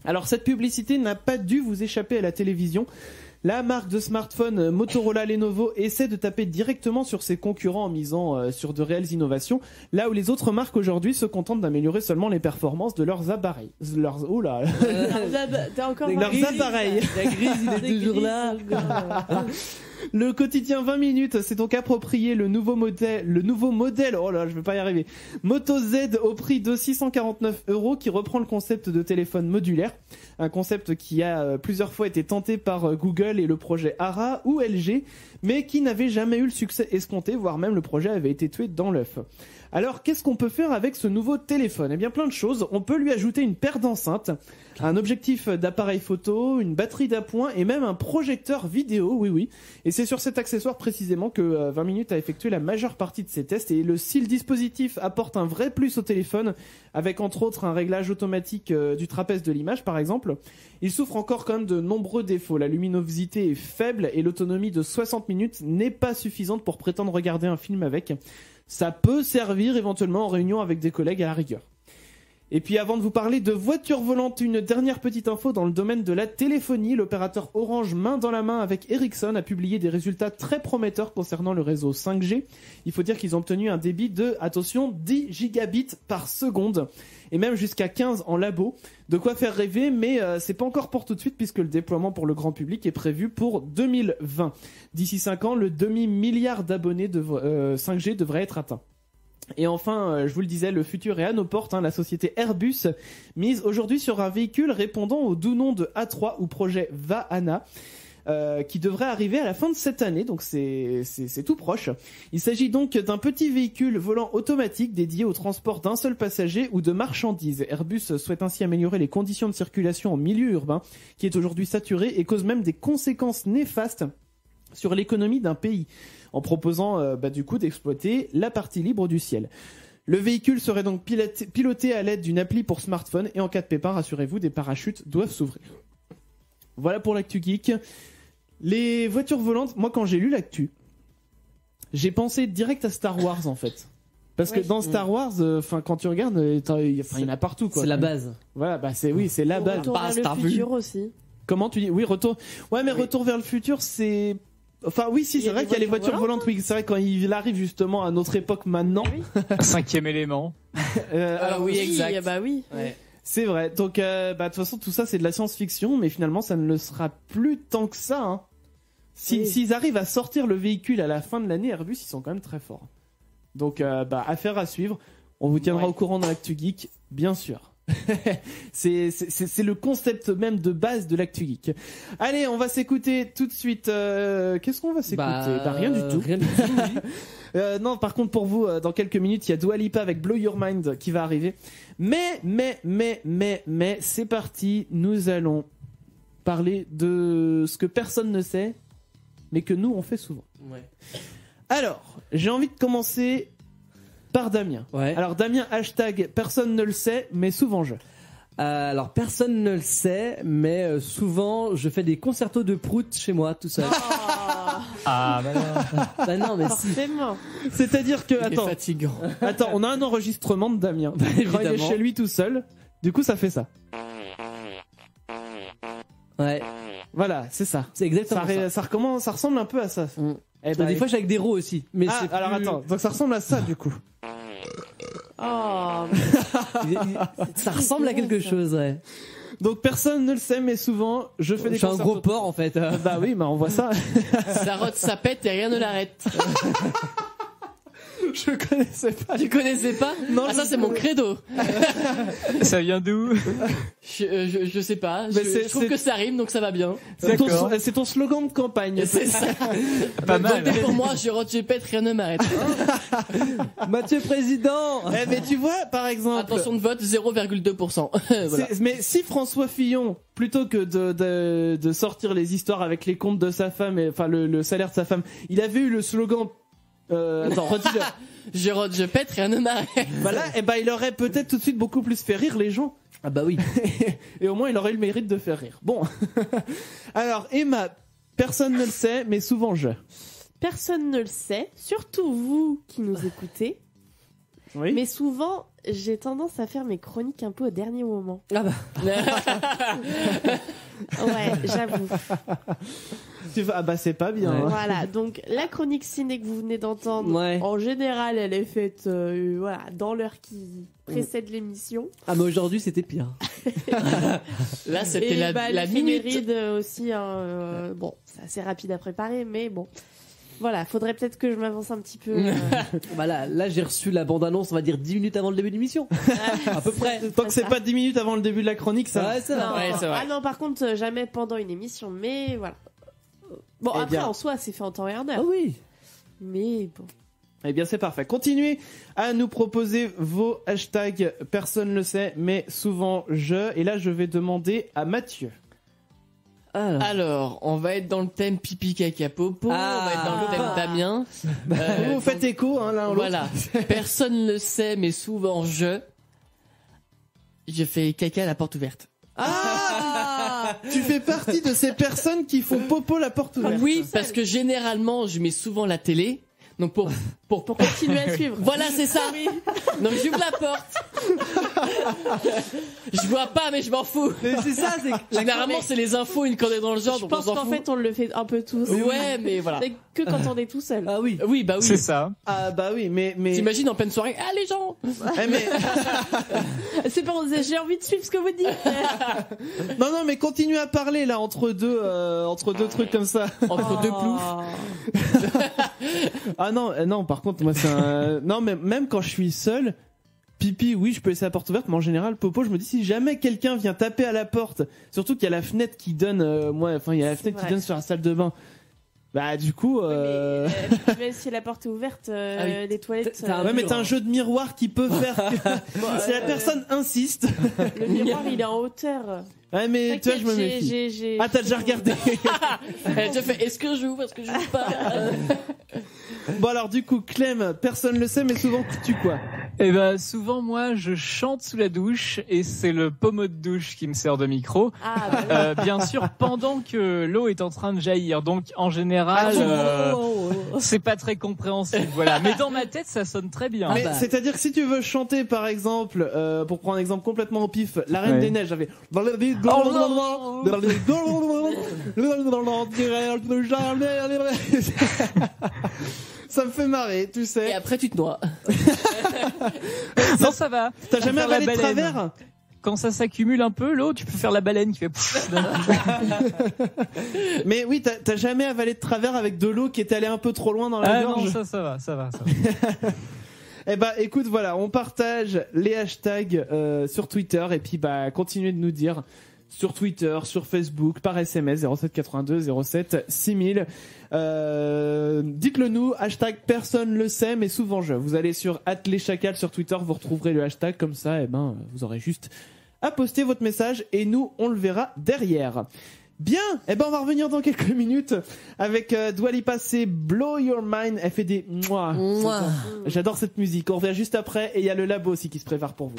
Alors cette publicité n'a pas dû vous échapper à la télévision. La marque de smartphone Motorola Lenovo essaie de taper directement sur ses concurrents en misant sur de réelles innovations, là où les autres marques aujourd'hui se contentent d'améliorer seulement les performances de leurs appareils. Leurs appareils. La grise, il est toujours là. Le quotidien 20 minutes s'est donc approprié le nouveau modèle, oh là, je vais pas y arriver, Moto Z au prix de 649 €, qui reprend le concept de téléphone modulaire, un concept qui a plusieurs fois été tenté par Google et le projet Ara ou LG, mais qui n'avait jamais eu le succès escompté, voire même le projet avait été tué dans l'œuf. Alors, qu'est-ce qu'on peut faire avec ce nouveau téléphone ? Eh bien, plein de choses. On peut lui ajouter une paire d'enceintes, un objectif d'appareil photo, une batterie d'appoint et même un projecteur vidéo, oui. Et c'est sur cet accessoire précisément que 20 minutes a effectué la majeure partie de ses tests. Et si le dispositif apporte un vrai plus au téléphone, avec entre autres un réglage automatique du trapèze de l'image par exemple, il souffre encore quand même de nombreux défauts. La luminosité est faible et l'autonomie de 60 minutes n'est pas suffisante pour prétendre regarder un film avec. Ça peut servir éventuellement en réunion avec des collègues à la rigueur. Et puis avant de vous parler de voitures volantes, une dernière petite info dans le domaine de la téléphonie. L'opérateur Orange, main dans la main avec Ericsson, a publié des résultats très prometteurs concernant le réseau 5G. Il faut dire qu'ils ont obtenu un débit de, attention, 10 gigabits par seconde. Et même jusqu'à 15 en labo. De quoi faire rêver, mais c'est pas encore pour tout de suite puisque le déploiement pour le grand public est prévu pour 2020. D'ici 5 ans, le demi-milliard d'abonnés de 5G devrait être atteint. Et enfin, je vous le disais, le futur est à nos portes. La société Airbus mise aujourd'hui sur un véhicule répondant au doux nom de A3 ou projet Vahana, qui devrait arriver à la fin de cette année, donc c'est tout proche. Il s'agit donc d'un petit véhicule volant automatique dédié au transport d'un seul passager ou de marchandises. Airbus souhaite ainsi améliorer les conditions de circulation en milieu urbain, qui est aujourd'hui saturé et cause même des conséquences néfastes sur l'économie d'un pays, en proposant du coup d'exploiter la partie libre du ciel. Le véhicule serait donc piloté à l'aide d'une appli pour smartphone et en cas de pépin, rassurez-vous, des parachutes doivent s'ouvrir. Voilà pour l'actu geek. Les voitures volantes, moi quand j'ai lu l'actu, j'ai pensé direct à Star Wars en fait. Parce que dans Star Wars, quand tu regardes, il y en a partout quoi. C'est la base. Voilà, c'est la base. Retour vers le futur aussi. Comment tu dis? Oui, retour. Ouais, mais retour vers le futur, c'est. Enfin oui, si, c'est vrai qu'il y a les voitures volantes. Oui, c'est vrai quand il arrive justement à notre époque maintenant. Cinquième élément. Oui, exact. Bah oui. Ouais. C'est vrai. Donc, de toute façon, tout ça, c'est de la science-fiction, mais finalement, ça ne le sera plus tant que ça. S'ils arrivent à sortir le véhicule à la fin de l'année, Airbus, ils sont quand même très forts. Donc, affaire à suivre. On vous tiendra au courant dans l'Actu Geek, bien sûr. c'est le concept même de base de l'Actu Geek. Allez, on va s'écouter tout de suite. Qu'est-ce qu'on va s'écouter? Rien du tout. Rien du tout. Oui. Non, par contre, pour vous, dans quelques minutes, il y a Dua Lipa avec Blow Your Mind qui va arriver. Mais, c'est parti. Nous allons parler de ce que personne ne sait, mais que nous, on fait souvent. Ouais. Alors, j'ai envie de commencer par Damien. Ouais. Alors, Damien, hashtag personne ne le sait, mais souvent je. Alors personne ne le sait, mais souvent je fais des concertos de prout chez moi tout seul. Ah bah non. Bah non, mais Forcément. C'est-à-dire que C'est fatigant. Attends, on a un enregistrement de Damien. Quand il est chez lui tout seul, du coup ça fait ça. Ouais. Voilà, c'est ça. C'est exactement ça. Ça ressemble un peu à ça. Des fois, j'ai avec des rots aussi. Mais c'est alors plus... attends, donc ça ressemble à ça du coup. Oh. Ça ressemble à quelque chose, ouais. Donc personne ne le sait, mais souvent je fais des. Je suis un gros porc en fait. Bah oui, on voit ça. Ça rote, ça pète et rien ne l'arrête. Je connaissais pas. Tu connaissais pas? Non, ça c'est mon credo. Ça vient d'où? Je sais pas. Mais Je trouve que ça rime, donc ça va bien. C'est ton slogan de campagne. C'est ça. Pas mal. Votez pour moi, je rote, je pète, rien ne m'arrête. Mathieu Président. Mais tu vois, par exemple. Attention de vote, 0,2%. Voilà. Mais si François Fillon, plutôt que de sortir les histoires avec les comptes de sa femme, enfin le salaire de sa femme, il avait eu le slogan. Attends, redis-le. Je rote, je pète, rien ne m'arrête. Voilà, et il aurait peut-être tout de suite beaucoup plus fait rire les gens. Ah bah oui. Et au moins il aurait eu le mérite de faire rire. Bon. Alors Emma, personne ne le sait, mais souvent je. Personne ne le sait, surtout vous qui nous écoutez. Oui. Mais souvent, j'ai tendance à faire mes chroniques un peu au dernier moment. Ah bah. Ouais, j'avoue. Ah bah c'est pas bien. Ouais. Hein. Voilà, donc la chronique ciné que vous venez d'entendre, en général, elle est faite dans l'heure qui précède l'émission. Ah mais aujourd'hui c'était pire. Là c'était la minute. L'éphéméride aussi, bon, c'est assez rapide à préparer, mais bon. Voilà, faudrait peut-être que je m'avance un petit peu. Voilà, là j'ai reçu la bande-annonce, on va dire 10 minutes avant le début de l'émission. À peu près. Tant que c'est pas 10 minutes avant le début de la chronique, ça. Ouais, ça. Ouais, c'est vrai. Ah non, par contre, jamais pendant une émission, mais voilà. Bon, Eh après, bien. en soi, c'est fait en temps et en heure. Ah oui. Mais bon. Eh bien c'est parfait. Continuez à nous proposer vos hashtags. Personne ne le sait, mais souvent je. Et là je vais demander à Mathieu. Alors, on va être dans le thème pipi caca popo, on va être dans le thème Damien. Vous faites écho, hein, l'un ou l'autre. Voilà. Personne ne le sait, mais souvent je fais caca à la porte ouverte. Ah Tu fais partie de ces personnes qui font popo la porte ouverte. Oui, parce que généralement, je mets souvent la télé. Donc pour continuer à suivre. Voilà, c'est ça. Donc j'ouvre la porte. Je vois pas, mais je m'en fous. Mais c'est ça, c'est généralement c'est les infos, une qu'on est dans le genre. Je donc pense on s'en qu'en fout. fait, on le fait un peu tous. Ouais, mais voilà. C'est que quand on est tout seul. Ah oui. Oui, bah oui. C'est ça. Ah bah oui, mais T'imagines en pleine soirée, ah les gens. C'est pas, j'ai envie de suivre ce que vous dites. non, mais continue à parler là entre deux trucs comme ça. Entre deux ploufs. Ah non, par contre, moi c'est un... Non, mais même quand je suis seul, pipi, oui, je peux laisser la porte ouverte, mais en général, popo, je me dis si jamais quelqu'un vient taper à la porte, surtout qu'il y a la fenêtre qui donne, il y a la fenêtre qui donne sur la salle de bain. Bah du coup, mais si la porte est ouverte, les toilettes. Ouais, mais t'as un jeu de miroir qui peut faire que... si la personne insiste. Le miroir, il est en hauteur. Ouais, mais toi, je me méfie. Ah, t'as déjà regardé. Tu fais, est-ce que j'ouvre, est-ce que j'ouvre pas? Bon alors du coup, Clem, personne le sait, mais souvent tu quoi? Eh ben souvent moi je chante sous la douche et c'est le pommeau de douche qui me sert de micro. Bien sûr pendant que l'eau est en train de jaillir, donc en général c'est pas très compréhensible, voilà. Mais dans ma tête ça sonne très bien. Mais c'est-à-dire que si tu veux chanter par exemple, pour prendre un exemple complètement au pif, La Reine des Neiges, j'avais ça me fait marrer, tu sais. Et après, tu te noies. Non, ça va. T'as jamais avalé de travers? Quand ça s'accumule un peu, l'eau, tu peux faire la baleine qui fait... Mais oui, t'as jamais avalé de travers avec de l'eau qui est allée un peu trop loin dans la gorge? Non, ça va. Eh bah, écoute, voilà, on partage les hashtags sur Twitter et puis bah, continuez de nous dire sur Twitter, sur Facebook, par SMS 0782 07 6000. Dites-le nous, hashtag personne le sait, mais souvent je. Vous allez sur @leschacals sur Twitter, vous retrouverez le hashtag comme ça, et ben vous aurez juste à poster votre message et nous on le verra derrière. Bien, eh ben on va revenir dans quelques minutes avec Dua Lipa, c'est Blow Your Mind. Elle fait des mouah. J'adore cette musique. On revient juste après et il y a le labo aussi qui se prépare pour vous.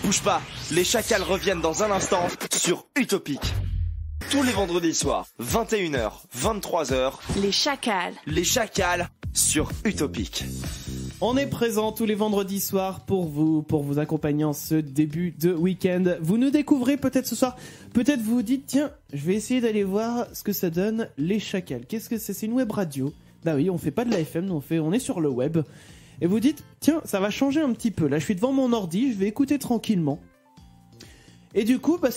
Bouge pas, les chacals reviennent dans un instant sur Utopic. Tous les vendredis soirs, 21h, 23h. Les chacals sur Utopic. On est présent tous les vendredis soirs pour vous accompagner en ce début de week-end. Vous nous découvrez peut-être ce soir, peut-être vous vous dites tiens, je vais essayer d'aller voir ce que ça donne les chacals. Qu'est-ce que c'est? C'est une web radio. Bah oui, on fait pas de la FM, on est sur le web. Et vous dites tiens, ça va changer un petit peu. Là, je suis devant mon ordi, je vais écouter tranquillement. Et du coup, bah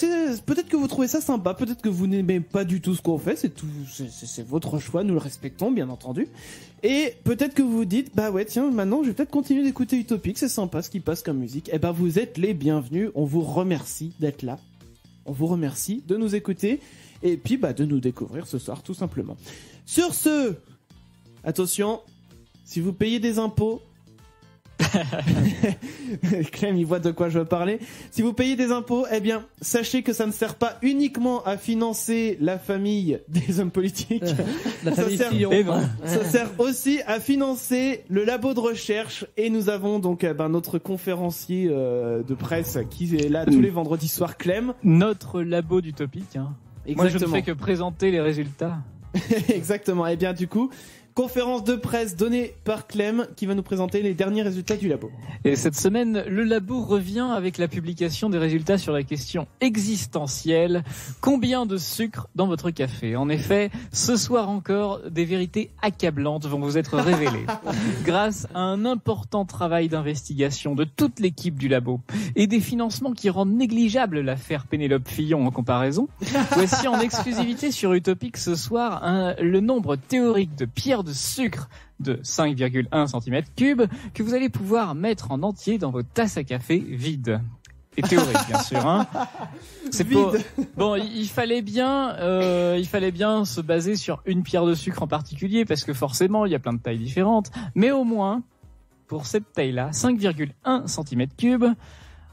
peut-être que vous trouvez ça sympa, peut-être que vous n'aimez pas du tout ce qu'on fait, c'est votre choix, nous le respectons bien entendu. Et peut-être que vous vous dites, bah ouais tiens, maintenant je vais peut-être continuer d'écouter Utopic, c'est sympa ce qui passe comme musique. Et bah vous êtes les bienvenus, on vous remercie d'être là, on vous remercie de nous écouter, et puis bah de nous découvrir ce soir tout simplement. Sur ce, attention, si vous payez des impôts, Clem, il voit de quoi je veux parler. Si vous payez des impôts, eh bien, sachez que ça ne sert pas uniquement à financer la famille des hommes politiques. Ça sert aussi à financer le labo de recherche. Et nous avons donc notre conférencier de presse qui est là tous les vendredis soirs, Clem. Notre labo d'Utopic. Hein. Moi, je ne fais que présenter les résultats. Exactement. Et bien, du coup, conférence de presse donnée par Clem qui va nous présenter les derniers résultats du labo. Et cette semaine, le labo revient avec la publication des résultats sur la question existentielle. Combien de sucre dans votre café? En effet, ce soir encore, des vérités accablantes vont vous être révélées. Grâce à un important travail d'investigation de toute l'équipe du labo et des financements qui rendent négligeable l'affaire Pénélope Fillon en comparaison, voici en exclusivité sur Utopic ce soir le nombre théorique de pierres de sucre de 5,1 cm3 que vous allez pouvoir mettre en entier dans vos tasses à café vides. Et théorique, bien sûr. Hein. C'est vide. Bon, il fallait bien se baser sur une pierre de sucre en particulier parce que forcément, il y a plein de tailles différentes. Mais au moins, pour cette taille-là, 5,1 cm3,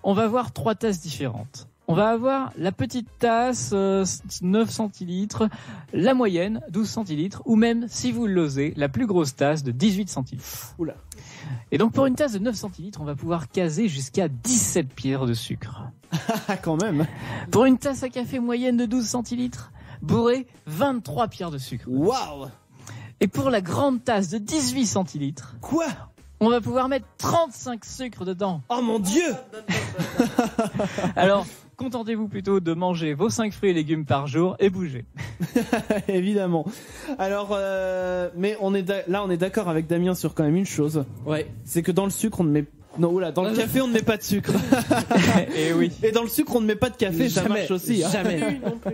on va avoir 3 tasses différentes. On va avoir la petite tasse, 9 centilitres, la moyenne, 12 centilitres, ou même, si vous l'osez, la plus grosse tasse de 18 centilitres. Oula. Et donc, pour une tasse de 9 centilitres, on va pouvoir caser jusqu'à 17 pierres de sucre. Quand même. Pour une tasse à café moyenne de 12 centilitres, bourrez 23 pierres de sucre. Waouh! Et pour la grande tasse de 18 centilitres... Quoi? On va pouvoir mettre 35 sucres dedans. Oh mon Dieu! Alors, contentez-vous plutôt de manger vos 5 fruits et légumes par jour et bougez. Évidemment. Alors, mais on est d'accord avec Damien sur quand même une chose. Ouais. C'est que dans le sucre, on ne met... Non, oula, dans le café, on ne met pas de sucre. Et oui. Et dans le sucre, on ne met pas de café, ça marche aussi. Jamais. Hein.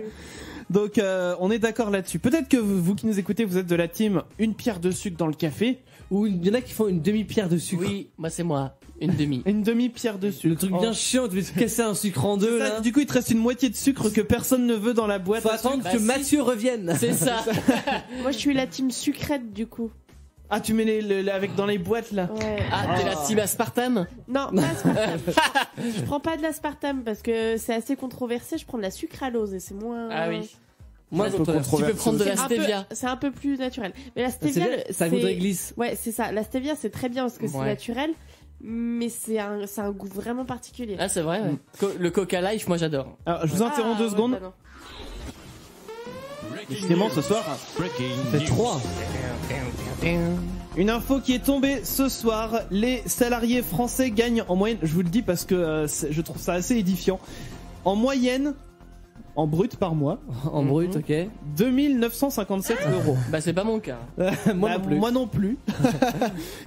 Donc on est d'accord là-dessus. Peut-être que vous qui nous écoutez, vous êtes de la team une pierre de sucre dans le café. Ou il y en a qui font une demi-pierre de sucre. Oui, moi c'est moi. Une demi. Une demi-pierre de sucre. Le truc bien chiant, tu veux te casser un sucre en deux là. Du coup, il te reste une moitié de sucre que personne ne veut dans la boîte. Faut attendre que Mathieu revienne. C'est ça. Moi, je suis la team sucrète du coup. Ah, tu mets avec dans les boîtes là. Ouais. Ah, t'es la team aspartame? Non, pas aspartame. Je prends pas de l'aspartame parce que c'est assez controversé. Je prends de la sucralose et c'est moins. Ah oui. Moi, tu peux prendre de la stevia. C'est un peu plus naturel. Mais la stevia, ça a un goût de réglisse. Ouais, c'est ça. La stevia, c'est très bien parce que c'est naturel, mais c'est un goût vraiment particulier. Ah, c'est vrai, ouais. Le Coca Life, moi j'adore. Alors, je vous interromps 2 secondes. Bah Décidément, ce soir, c'est 3. Une info qui est tombée ce soir, les salariés français gagnent en moyenne, je vous le dis parce que je trouve ça assez édifiant, en moyenne, en brut par mois. En brut, ok. 2957 euros. Bah c'est pas mon cas. Moi non plus.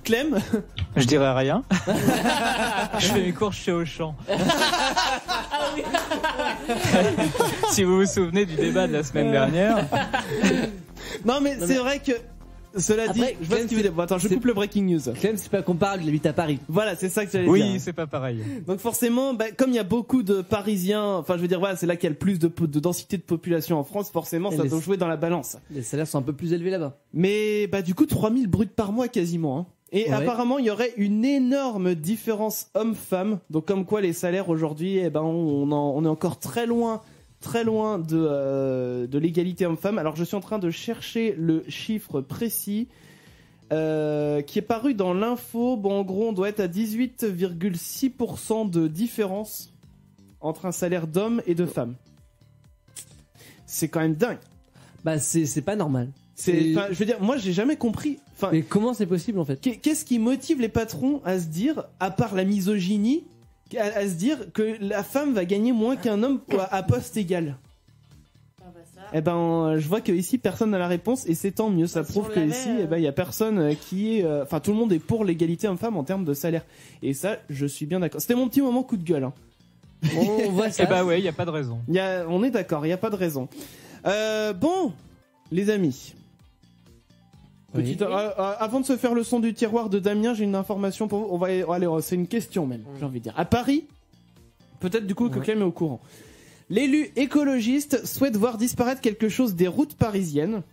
Clem? Je dirais rien. Je fais mes courses chez Auchan. Si vous vous souvenez du débat de la semaine dernière. Non mais c'est vrai que cela dit, je vois ce qu'il veut dire. Bon, attends, je coupe le breaking news. Clem, c'est pas qu'on parle, il habite à Paris. Voilà, c'est ça que j'allais dire. Oui, c'est pas pareil. Donc forcément, comme il y a beaucoup de Parisiens, enfin je veux dire, voilà, c'est là qu'il y a le plus de densité de population en France, forcément, ça doit jouer dans la balance. Les salaires sont un peu plus élevés là-bas. Mais du coup, 3000 bruts par mois quasiment. Hein. Et apparemment, il y aurait une énorme différence homme-femme. Donc comme quoi les salaires aujourd'hui, on est encore très loin de l'égalité homme-femme. Alors je suis en train de chercher le chiffre précis qui est paru dans l'info. Bon, en gros, on doit être à 18,6% de différence entre un salaire d'homme et de femme. C'est quand même dingue. Bah c'est pas normal. Je veux dire, moi j'ai jamais compris. Mais comment c'est possible en fait? Qu'est-ce qui motive les patrons à se dire, à part la misogynie, à se dire que la femme va gagner moins qu'un homme à poste égal? Je vois que ici personne n'a la réponse et c'est tant mieux. Ça prouve que ici, il y a personne qui est, tout le monde est pour l'égalité homme-femme en termes de salaire. Et ça, je suis bien d'accord. C'était mon petit moment coup de gueule. Hein. On voit ça. Ouais, il y a pas de raison. On est d'accord, il y a pas de raison. Bon, les amis. Avant de se faire le son du tiroir de Damien, j'ai une information pour vous. C'est une question même, j'ai envie de dire. À Paris, peut-être du coup que Clem est au courant. L'élu écologiste souhaite voir disparaître quelque chose des routes parisiennes.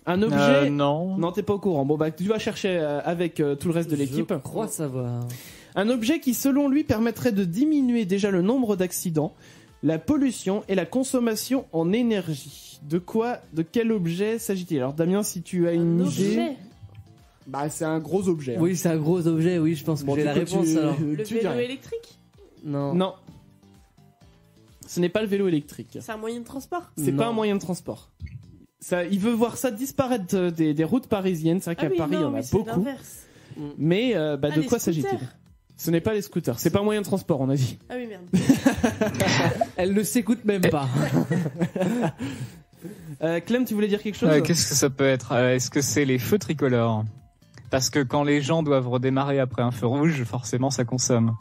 Un objet. Non, t'es pas au courant. Bon, tu vas chercher avec tout le reste de l'équipe. Je crois savoir. Un objet qui, selon lui, permettrait de diminuer déjà le nombre d'accidents, la pollution et la consommation en énergie. De quel objet s'agit-il? Alors Damien, si tu as une idée... C'est un gros objet. Oui, c'est un gros objet, oui, je pense que j'ai la réponse alors. Le vélo électrique? Non. Ce n'est pas le vélo électrique. C'est un moyen de transport? C'est pas un moyen de transport. Il veut voir ça disparaître des routes parisiennes. C'est vrai qu'à Paris, il y en a beaucoup. Mais de quoi s'agit-il? Ce n'est pas les scooters. C'est pas un moyen de transport, on a dit. Ah oui, merde. Elle ne s'écoute même pas. Clem, tu voulais dire quelque chose? Qu'est-ce que ça peut être? Est-ce que c'est les feux tricolores? Parce que quand les gens doivent redémarrer après un feu rouge, forcément ça consomme.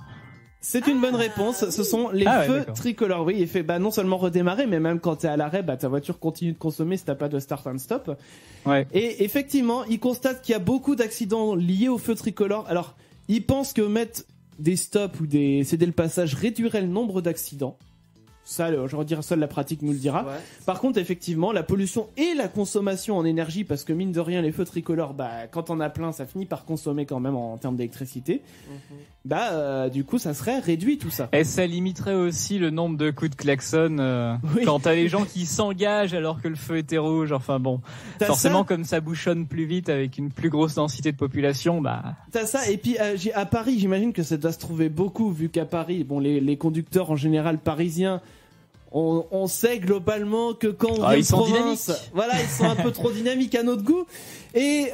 C'est une bonne réponse. Ce sont les feux tricolores. Oui, non seulement redémarrer, mais même quand t'es à l'arrêt, ta voiture continue de consommer si t'as pas de start and stop. Ouais. Et effectivement, il constate qu'il y a beaucoup d'accidents liés aux feux tricolores. Alors, il pense que mettre des stops ou céder le passage réduirait le nombre d'accidents. Ça, je redirai, seule la pratique nous le dira. Ouais. Par contre, effectivement, la pollution et la consommation en énergie, parce que mine de rien, les feux tricolores, quand on a plein, ça finit par consommer quand même en termes d'électricité. Du coup, ça serait réduit tout ça. Et ça limiterait aussi le nombre de coups de klaxon quand t'as les gens qui s'engagent alors que le feu était rouge. Enfin bon, forcément, comme ça bouchonne plus vite avec une plus grosse densité de population, T'as ça, et puis à Paris, j'imagine que ça doit se trouver beaucoup, vu qu'à Paris, les conducteurs en général parisiens, on sait globalement que quand on vient de province, ils sont un peu trop dynamiques à notre goût. Et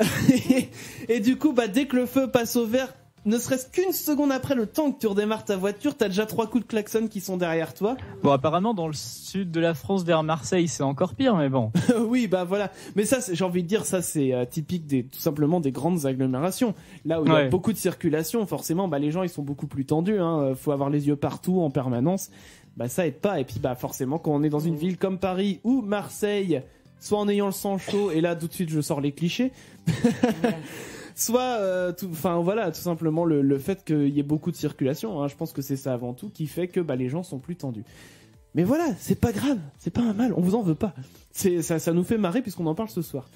du coup, dès que le feu passe au vert, ne serait-ce qu'une seconde après le temps que tu redémarres ta voiture, t'as déjà 3 coups de klaxon qui sont derrière toi. Bon, apparemment, dans le sud de la France, vers Marseille, c'est encore pire, mais bon. Oui, bah voilà. Mais ça, j'ai envie de dire, ça c'est typique tout simplement des grandes agglomérations. Là où il y a beaucoup de circulation, forcément, bah les gens ils sont beaucoup plus tendus. Faut avoir les yeux partout en permanence. Bah ça aide pas. Et puis bah forcément, quand on est dans une ville comme Paris ou Marseille, soit en ayant le sang chaud, et là tout de suite je sors les clichés. Soit, tout simplement le fait qu'il y ait beaucoup de circulation. Je pense que c'est ça avant tout qui fait que les gens sont plus tendus. Mais voilà, c'est pas grave, c'est pas un mal, on vous en veut pas. Ça nous fait marrer puisqu'on en parle ce soir.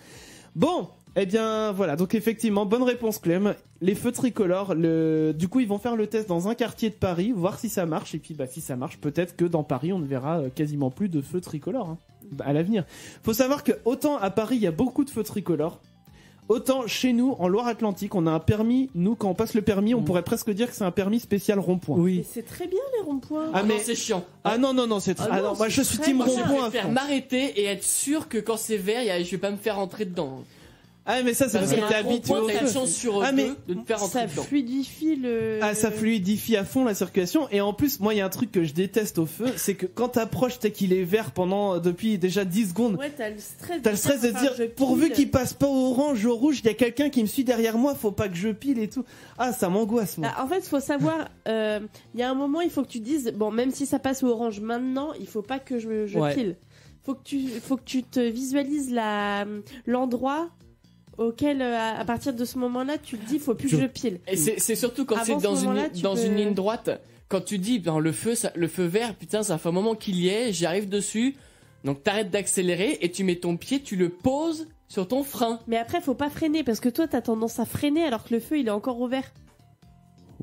Bon, eh bien voilà, donc effectivement, bonne réponse Clem. Les feux tricolores, du coup ils vont faire le test dans un quartier de Paris, voir si ça marche. Et puis si ça marche, peut-être que dans Paris on ne verra quasiment plus de feux tricolores à l'avenir. Faut savoir que autant à Paris il y a beaucoup de feux tricolores, autant chez nous, en Loire-Atlantique, on a un permis. Nous, quand on passe le permis, on pourrait presque dire que c'est un permis spécial rond-point. Oui. Mais c'est très bien les ronds-points. Ah mais c'est chiant. Ah non, c'est très... non, moi je suis team rond-point. Je vais faire m'arrêter et être sûr que quand c'est vert, je vais pas me faire rentrer dedans. Ah mais ça c'est parce que t'es habitué au feu. T'as une chance sur deux de te faire rentrer dedans. Ça fluidifie ça fluidifie à fond la circulation. Et en plus, moi il y a un truc que je déteste au feu, c'est que quand t'approches, t'es qu'il est vert depuis déjà 10 secondes. Ouais, t'as le stress de dire, pourvu qu'il passe pas au orange, au rouge, il y a quelqu'un qui me suit derrière moi, faut pas que je pile et tout. Ah, ça m'angoisse moi. En fait, faut savoir, il y a un moment, il faut que tu dises, bon, même si ça passe au orange maintenant, il faut pas que je pile. Faut que tu te visualises l'endroit auquel à partir de ce moment-là tu te dis faut plus que je pile. Et c'est surtout quand c'est dans une ligne droite, quand tu dis le feu vert, putain ça fait un moment qu'il y est, j'arrive dessus, donc t'arrêtes d'accélérer et tu mets ton pied, tu le poses sur ton frein. Mais après faut pas freiner parce que toi t'as tendance à freiner alors que le feu il est encore ouvert.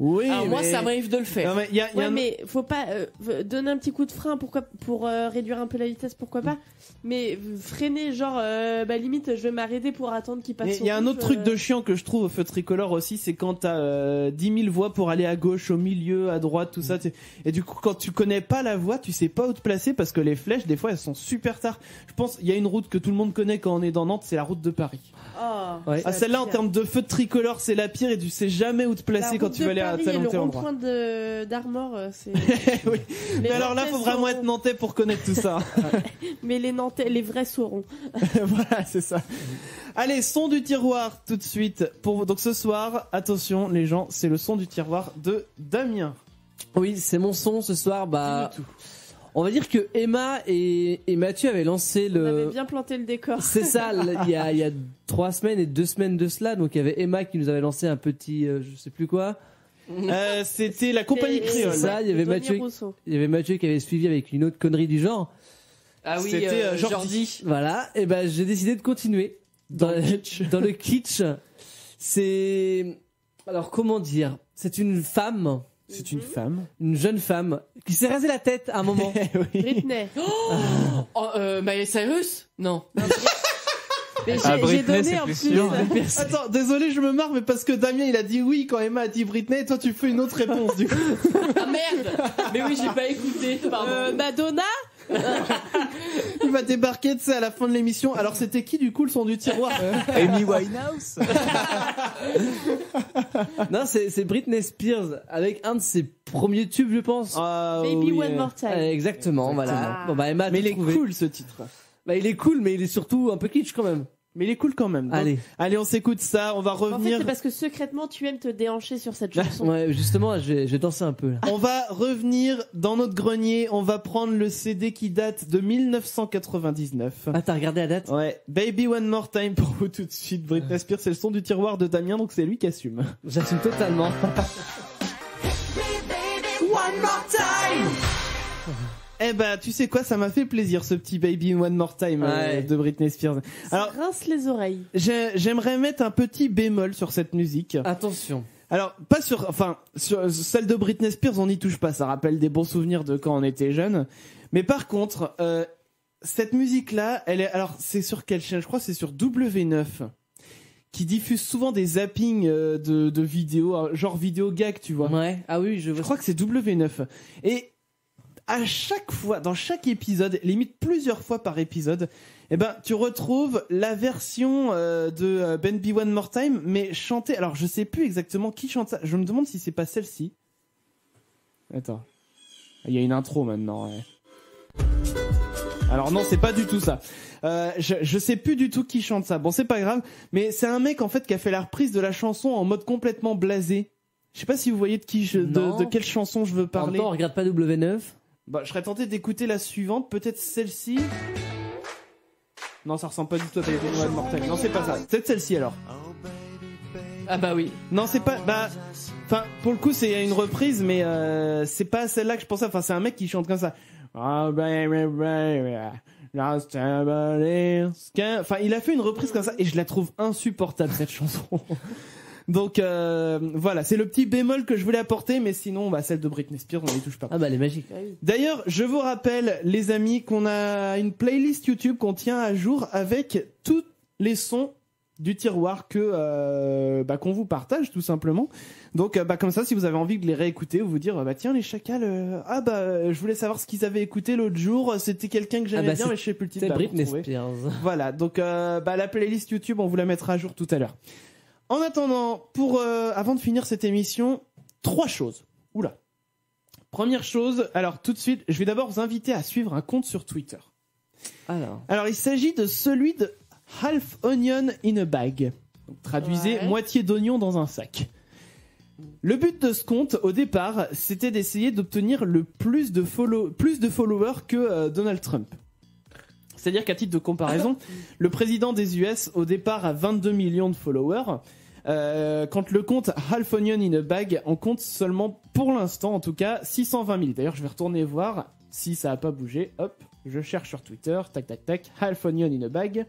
Oui, alors moi ça m'arrive de le faire. Non, mais faut pas donner un petit coup de frein pour réduire un peu la vitesse, pourquoi pas. Mais freiner genre limite je vais m'arrêter pour attendre qu'il passe. Il y a un autre truc de chiant que je trouve au feu tricolore aussi, c'est quand t'as 10 000 voies pour aller à gauche, au milieu, à droite, tout ça. Et du coup quand tu connais pas la voie, tu sais pas où te placer parce que les flèches des fois elles sont super tard. Je pense il y a une route que tout le monde connaît quand on est dans Nantes, c'est la route de Paris. Celle-là en termes de feu tricolore c'est la pire et tu sais jamais où te placer quand tu vas aller à tel ou tel endroit. Le rond-point d'Armor, c'est. Oui. Mais alors là, faut vraiment être nantais pour connaître tout ça. Mais les Nantais, les vrais sauront. Voilà, c'est ça. Allez, son du tiroir tout de suite. Donc ce soir, attention les gens, c'est le son du tiroir de Damien. Oui, c'est mon son ce soir. On va dire que Emma et Mathieu avaient lancé On avait bien planté le décor. C'est ça, il y a 3 semaines et 2 semaines de cela. Donc il y avait Emma qui nous avait lancé un petit, je sais plus quoi. C'était la compagnie créole. Ça, il y avait Mathieu qui avait suivi avec une autre connerie du genre. Ah oui, c'était Jordi. Voilà, et j'ai décidé de continuer dans le kitsch. C'est, alors comment dire, c'est une femme. C'est une femme. Une jeune femme qui s'est rasé la tête à un moment. Oui. Britney. Miley Cyrus? Non. J'ai donné en plus. Attends, désolé, je me marre, mais parce que Damien il a dit oui quand Emma a dit Britney, et toi tu fais une autre réponse du coup. Ah merde! Mais oui, j'ai pas écouté. Pardon. Madonna? Il va débarquer, tu sais, à la fin de l'émission. Alors c'était qui du coup le son du tiroir? Amy Winehouse. Non, c'est Britney Spears avec un de ses premiers tubes, je pense. Baby One More Time. Exactement, voilà. Bon, Emma, mais il est cool ce titre. Il est cool, mais il est surtout un peu kitsch quand même. Mais il est cool quand même. Donc, allez, on s'écoute ça. On va revenir. En fait, c'est parce que secrètement, tu aimes te déhancher sur cette chanson. Ouais, justement, j'ai dansé un peu. Là. On va revenir dans notre grenier. On va prendre le CD qui date de 1999. Ah, t'as regardé la date? Ouais. Baby One More Time pour vous tout de suite. Britney Spears, c'est le son du tiroir de Damien, donc c'est lui qui assume. J'assume totalement. One more time. Eh tu sais quoi, ça m'a fait plaisir ce petit Baby One More Time de Britney Spears. Alors, rince les oreilles. J'aimerais mettre un petit bémol sur cette musique. Attention. Alors, pas sur celle de Britney Spears, on n'y touche pas, ça rappelle des bons souvenirs de quand on était jeune. Mais par contre, cette musique-là, c'est sur quelle chaîne? Je crois que c'est sur W9. Qui diffuse souvent des zappings de vidéos, genre vidéo gag, tu vois. Ouais. Ah oui, je crois que c'est W9. Et à chaque fois, dans chaque épisode, limite plusieurs fois par épisode, eh ben, tu retrouves la version de Ben Be One More Time, mais chantée. Alors, je sais plus exactement qui chante ça. Je me demande si c'est pas celle-ci. Attends. Il y a une intro maintenant. Ouais. Alors non, c'est pas du tout ça. Je sais plus du tout qui chante ça. Bon, c'est pas grave, mais c'est un mec en fait qui a fait la reprise de la chanson en mode complètement blasé. Je sais pas si vous voyez de quelle chanson je veux parler. En même temps, on regarde pas W9. Bah, je serais tenté d'écouter la suivante, peut-être celle-ci. Non, ça ressemble pas du tout à Baby One More Time. Non, c'est pas ça. Peut-être celle-ci alors. Ah bah oui. Non, c'est pas. Bah, enfin, pour le coup, c'est une reprise, mais c'est pas celle-là que je pensais. Enfin, c'est un mec qui chante comme ça. Enfin, il a fait une reprise comme ça et je la trouve insupportable cette chanson. Donc voilà, c'est le petit bémol que je voulais apporter, mais sinon, bah, celle de Britney Spears, on n'y touche pas. Ah bah elle est magique. D'ailleurs, je vous rappelle, les amis, qu'on a une playlist YouTube qu'on tient à jour avec tous les sons du tiroir que qu'on vous partage tout simplement. Donc comme ça, si vous avez envie de les réécouter ou vous dire bah tiens les chacals, je voulais savoir ce qu'ils avaient écouté l'autre jour, c'était quelqu'un que j'aimais bien mais je sais plus le titre. C'est Britney Spears. Voilà, donc la playlist YouTube, on vous la mettra à jour tout à l'heure. En attendant, avant de finir cette émission, 3 choses. Oula. Première chose, alors tout de suite, je vais d'abord vous inviter à suivre un compte sur Twitter. Alors il s'agit de celui de Half Onion in a Bag. Donc, traduisez moitié d'oignon dans un sac. Le but de ce compte, au départ, c'était d'essayer d'obtenir le plus de followers que Donald Trump. C'est-à-dire qu'à titre de comparaison, le président des US, au départ, a 22 millions de followers. Quand le compte Half Onion in a Bag en compte seulement, pour l'instant en tout cas, 620 000. D'ailleurs, je vais retourner voir si ça n'a pas bougé. Hop, je cherche sur Twitter, tac tac tac, Half Onion in a Bag.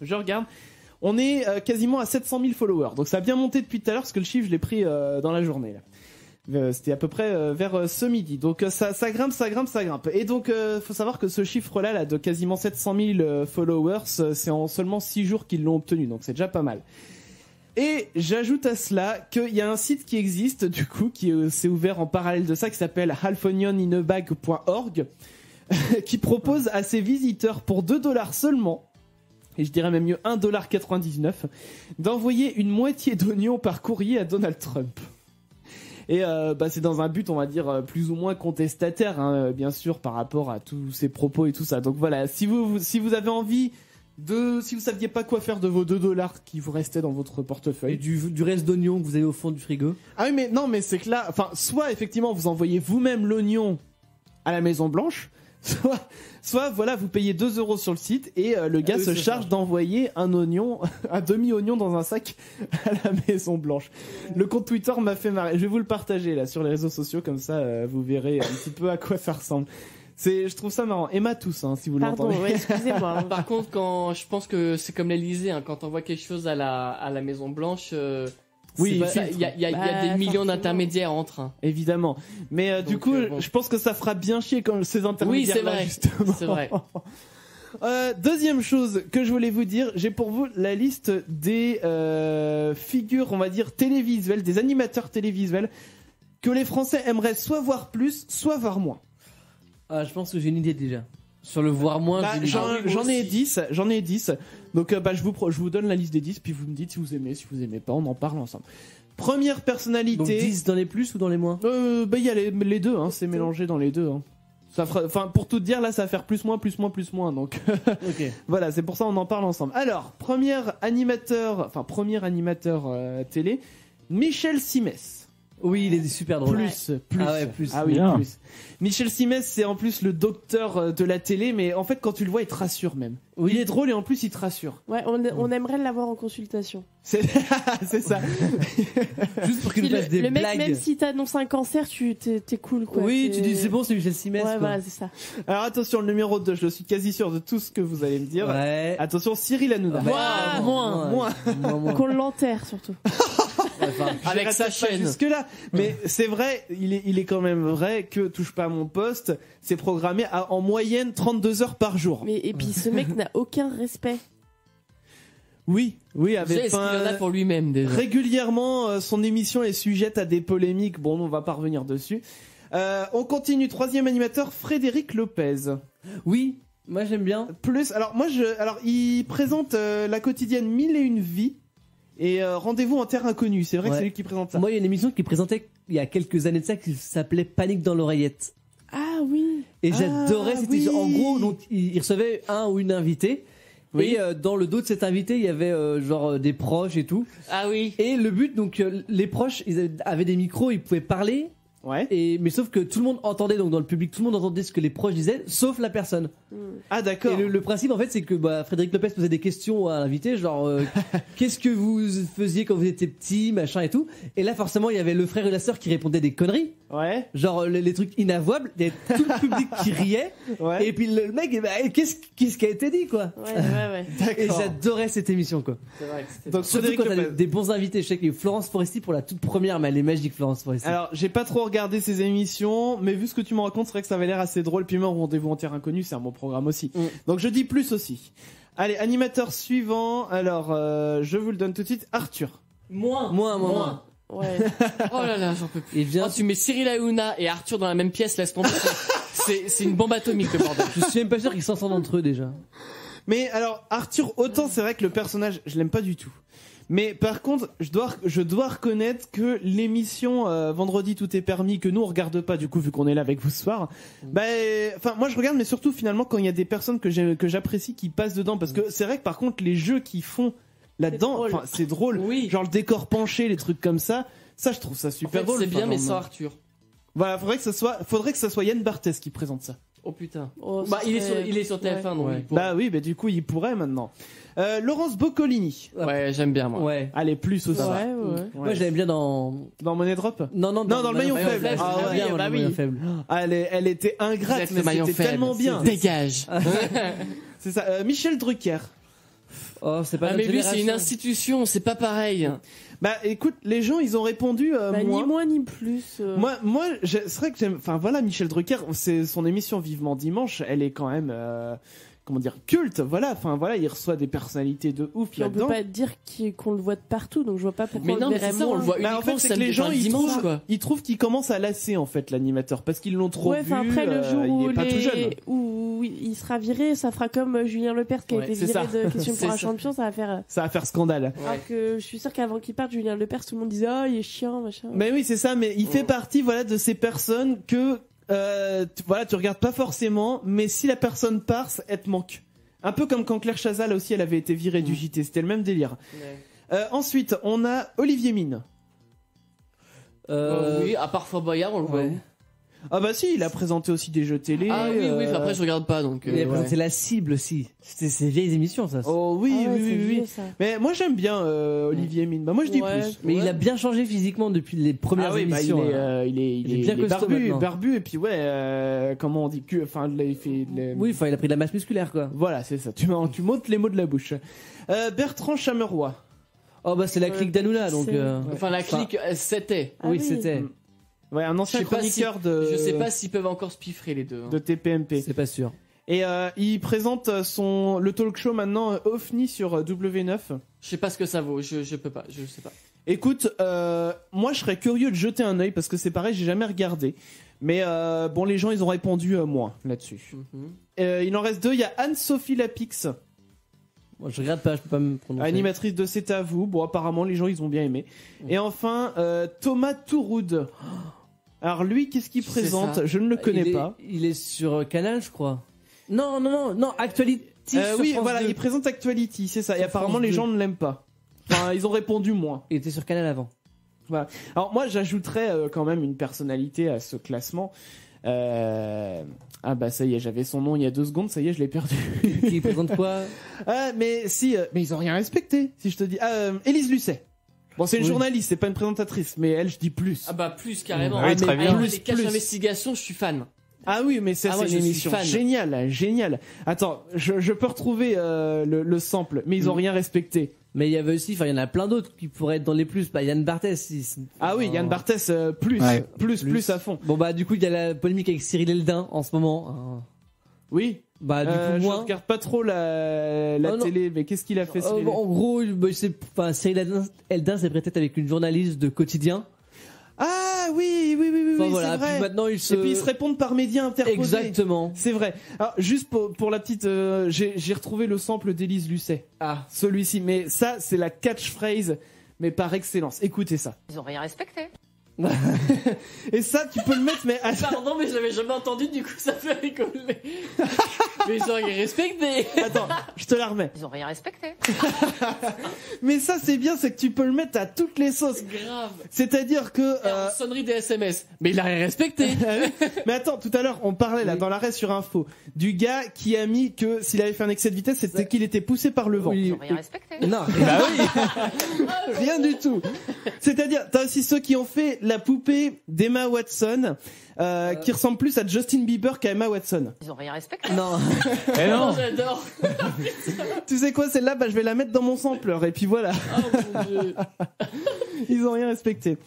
Je regarde. On est quasiment à 700 000 followers. Donc ça a bien monté depuis tout à l'heure parce que le chiffre, je l'ai pris dans la journée. Là. C'était à peu près vers ce midi. Donc ça grimpe. Et donc faut savoir que ce chiffre-là là, de quasiment 700 000 followers, c'est en seulement 6 jours qu'ils l'ont obtenu. Donc c'est déjà pas mal. Et j'ajoute à cela qu'il y a un site qui existe, du coup, qui s'est ouvert en parallèle de ça, qui s'appelle halfonioninabag.org, qui propose à ses visiteurs pour $2 seulement, et je dirais même mieux $1,99, d'envoyer une moitié d'oignon par courrier à Donald Trump. Et c'est dans un but, on va dire, plus ou moins contestataire, hein, bien sûr, par rapport à tous ses propos et tout ça. Donc voilà, si vous avez envie si vous saviez pas quoi faire de vos $2 qui vous restaient dans votre portefeuille. Et du reste d'oignon que vous avez au fond du frigo. Ah oui, mais c'est que là, enfin, soit effectivement vous envoyez vous-même l'oignon à la Maison Blanche, soit voilà, vous payez 2 € sur le site et le gars se charge d'envoyer un oignon, un demi-oignon dans un sac à la Maison Blanche. Le compte Twitter m'a fait marrer. Je vais vous le partager là sur les réseaux sociaux, comme ça vous verrez un petit peu à quoi ça ressemble. Je trouve ça marrant. Emma tous, hein, si vous l'entendez. Pardon, excusez-moi. Par contre, je pense que c'est comme l'Elysée, hein, quand on voit quelque chose à la Maison Blanche, oui, il y a des millions d'intermédiaires entre. Hein. Évidemment. Mais du coup, je pense que ça fera bien chier quand ces intermédiaires-là, oui, justement. C'est vrai. Deuxième chose que je voulais vous dire, j'ai pour vous la liste des figures, on va dire, télévisuelles, des animateurs télévisuels que les Français aimeraient soit voir plus, soit voir moins. Ah, je pense que j'ai une idée déjà. Sur le voir moins, j'en ai 10. Donc je vous donne la liste des 10, puis vous me dites si vous aimez pas, on en parle ensemble. Première personnalité. Donc 10 dans les plus ou dans les moins? Il y a les deux, hein, c'est mélangé dans les deux. Hein. Ça fera, enfin, pour tout dire, là, ça va faire plus moins. Donc, okay. Voilà, c'est pour ça on en parle ensemble. Alors, premier animateur télé, Michel Simès. Oui, il est super drôle. Plus. Ah ouais, plus. Ah oui, plus. Michel Simès, c'est en plus le docteur de la télé, mais en fait, quand tu le vois, il te rassure même. Oui. Il est drôle et en plus, il te rassure. Ouais, on aimerait l'avoir en consultation. C'est ça. Juste pour qu'il nous fasse des blagues. Le mec, même si t'annonces un cancer, t'es cool, quoi. Oui, tu dis c'est bon, c'est Michel Simès. Ouais, voilà, c'est ça. Alors attention, le numéro 2, je suis quasi sûr de tout ce que vous allez me dire. Ouais. Attention, Cyril Hanouna. Moins. Qu'on l'enterre, surtout. Avec sa chaîne. Jusque-là. Mais c'est vrai, il est quand même vrai que Touche pas à mon poste, c'est programmé à en moyenne 32 heures par jour. Mais, et puis ce mec n'a aucun respect. Oui, avec ce qu'il en a pour lui-même déjà. Régulièrement, son émission est sujette à des polémiques. Bon, on va pas revenir dessus. On continue, troisième animateur, Frédéric Lopez. Oui, moi j'aime bien. Plus, alors il présente la quotidienne 1001 vies et Rendez-vous en terre inconnue. C'est vrai que c'est lui qui présente ça. Moi, il y a une émission qui présentait il y a quelques années de ça qui s'appelait Panique dans l'oreillette. Ah oui. Et j'adorais. En gros, donc il recevait un ou une invitée. Oui. Et dans le dos de cet invité, il y avait des proches et tout. Ah oui. Et le but, donc les proches, ils avaient des micros, ils pouvaient parler. Ouais. Mais sauf que tout le monde entendait, donc dans le public, tout le monde entendait ce que les proches disaient, sauf la personne. Ah d'accord. Et le principe en fait, c'est que Frédéric Lopez posait des questions à l'invité, genre qu'est-ce que vous faisiez quand vous étiez petit, machin et tout. Et là forcément, il y avait le frère et la sœur qui répondaient des conneries. Ouais. Genre les trucs inavouables, il y avait tout le public qui riait. Ouais. Et puis le mec, qu'est-ce qui a été dit quoi. Ouais. Et j'adorais cette émission quoi. C'est vrai que c'était donc surtout quand t'as des bons invités. Je sais qu'il y a eu Florence Foresti pour la toute première, mais elle est magique Florence Foresti. Alors j'ai pas trop regardé ces émissions, mais vu ce que tu me racontes, c'est vrai que ça avait l'air assez drôle. Puis même Rendez-vous en terre inconnue, c'est un bon programme aussi. Donc je dis plus aussi. Allez, animateur suivant. Alors je vous le donne tout de suite. Arthur. Moins. Ouais. Oh là là, j'en peux plus. Et bien, tu mets Cyril Hanouna et Arthur dans la même pièce, laisse tomber. C'est une bombe atomique, le bordel. je suis même pas sûr qu'ils s'entendent entre eux déjà. Mais alors Arthur, autant c'est vrai que le personnage, je l'aime pas du tout. Mais par contre, je dois reconnaître que l'émission Vendredi tout est permis, que nous on regarde pas du coup vu qu'on est là avec vous ce soir. Enfin moi je regarde, mais surtout finalement quand il y a des personnes que j'apprécie qui passent dedans, parce que c'est vrai que par contre les jeux qu'ils font là-dedans, c'est drôle. Oui. Genre le décor penché, les trucs comme ça je trouve ça super drôle. C'est bien, mais genre, sans Arthur. Voilà, faudrait que ça soit Yann Barthès qui présente ça. Oh putain. Oh, il est sur TF1 donc. Ouais. Bah oui, du coup il pourrait maintenant. Laurence Boccolini. Ouais, j'aime bien moi. Ouais. Allez, plus aussi. Ouais. Moi j'aimais bien dans Money Drop. Non, dans le maillon faible. Ah ouais, bien, dans le maillon faible. Elle était ingrate, mais c'était tellement bien. Dégage. C'est ça. Michel Drucker. Oh, c'est pas mais lui, génération. c'est une institution, c'est pas pareil. Bah écoute, les gens ils ont répondu ni moins ni plus. Moi c'est vrai que j'aime. Enfin voilà, Michel Drucker, c'est son émission Vivement Dimanche, elle est quand même comment dire, culte. Voilà, enfin voilà, il reçoit des personnalités de ouf puis là-dedans. On peut pas dire qu'on le voit de partout, donc je vois pas pourquoi. Mais non, mais c'est ça, on le voit uniquement. En fait, c'est que les gens ils trouvent qu'il commence à lasser en fait l'animateur parce qu'ils l'ont trop vu. Après le jour où il sera viré, ça fera comme Julien Lepers qui a été viré de Question pour un champion, ça va faire scandale. Alors que je suis sûr qu'avant qu'il parte, Julien Lepers, tout le monde disait il est chiant, machin. Mais oui, c'est ça, mais il fait partie de ces personnes que tu regardes pas forcément, mais si la personne part, elle te manque. Un peu comme quand Claire Chazal aussi, elle avait été virée du JT, c'était le même délire. Ensuite, on a Olivier Mine. Oui, à part Fort Boyard, on le voit. Ah bah si, il a présenté aussi des jeux télé. Ah oui, après je regarde pas donc. Il a présenté La Cible aussi. C'était vieilles émissions ça. Oh oui. Mais moi j'aime bien Olivier Mine. Bah moi je dis plus. Mais il a bien changé physiquement depuis les premières émissions. Il est bien barbu et puis comment on dit il fait. Oui, il a pris de la masse musculaire quoi. Voilà, c'est ça. Tu montes les mots de la bouche. Bertrand Chameroy. Oh bah c'est la clique d'Hanouna donc. Enfin la clique c'était. Oui c'était. Ouais, un ancien chroniqueur Je sais pas s'ils peuvent encore se piffrer les deux. De TPMP. C'est pas sûr. Et il présente le talk show maintenant OVNI sur W9. Je sais pas ce que ça vaut, je peux pas, je sais pas. Écoute, moi je serais curieux de jeter un œil parce que c'est pareil, j'ai jamais regardé. Mais bon, les gens ils ont répondu moins là-dessus. Il en reste deux, il y a Anne-Sophie Lapix. Moi, je regarde pas, je peux pas me prononcer. Animatrice de C'est à vous. Bon, apparemment les gens ils ont bien aimé. Et enfin, Thomas Touroud. Alors lui, qu'est-ce qu'il présente? Je ne le connais pas. Il est sur Canal, je crois. Non, Actuality. Oui, voilà, il présente Actuality, c'est ça. Et apparemment, les gens ne l'aiment pas. Enfin, ils ont répondu moins. Il était sur Canal avant. Voilà. Alors moi, j'ajouterais quand même une personnalité à ce classement. Ah bah ça y est, j'avais son nom il y a 2 secondes, ça y est, je l'ai perdu. Qui présente quoi? Mais si, mais ils ont rien respecté. Si je te dis, Élise Lucet. Bon, c'est une journaliste, c'est pas une présentatrice, mais elle, je dis plus. Ah bah plus carrément. Oui, très bien. Les caches d'investigation, je suis fan. Ah oui, mais ça, c'est une émission géniale. Attends, je peux retrouver le sample, mais ils ont rien respecté. Mais il y avait aussi, il y en a plein d'autres qui pourraient être dans les plus. Bah, Yann Barthès. Ah oui, Yann Barthès, plus à fond. Bon bah du coup, il y a la polémique avec Cyril Eldin en ce moment. Oui. Bah du coup moi je regarde pas trop la télé, mais qu'est-ce qu'il a fait en gros, Cyril Eldin s'est prêté avec une journaliste de Quotidien. Ah oui, Enfin, oui, voilà. c'est vrai. Puis maintenant ils se. Et puis ils se répondent par médias interposés. Exactement. C'est vrai. Alors juste pour la petite, j'ai retrouvé le sample d'Élise Lucet. Ah, celui-ci. Mais ça, c'est la catchphrase, mais par excellence. Écoutez ça. Ils ont rien respecté. Et ça, tu peux le mettre, mais pardon, mais je l'avais jamais entendu, du coup ça fait rigoler. Mais ils ont rien respecté. Attends, je te la remets. Ils ont rien respecté. Mais ça, c'est bien, c'est que tu peux le mettre à toutes les sauces. Grave. C'est-à-dire que sonnerie des SMS. Mais il a rien respecté. Mais attends, tout à l'heure, on parlait là dans l'arrêt sur info du gars qui a mis que s'il avait fait un excès de vitesse, c'était qu'il était poussé par le vent. Ils ont rien respecté. Non, bah oui. Rien du tout. C'est-à-dire, t'as aussi ceux qui ont fait la poupée d'Emma Watson, qui ressemble plus à Justin Bieber qu'à Emma Watson. Ils ont rien respecté. Non. Eh non. J'adore. Tu sais quoi, celle-là, bah, je vais la mettre dans mon sampler, et puis voilà. Oh mon Dieu. Ils ont rien respecté.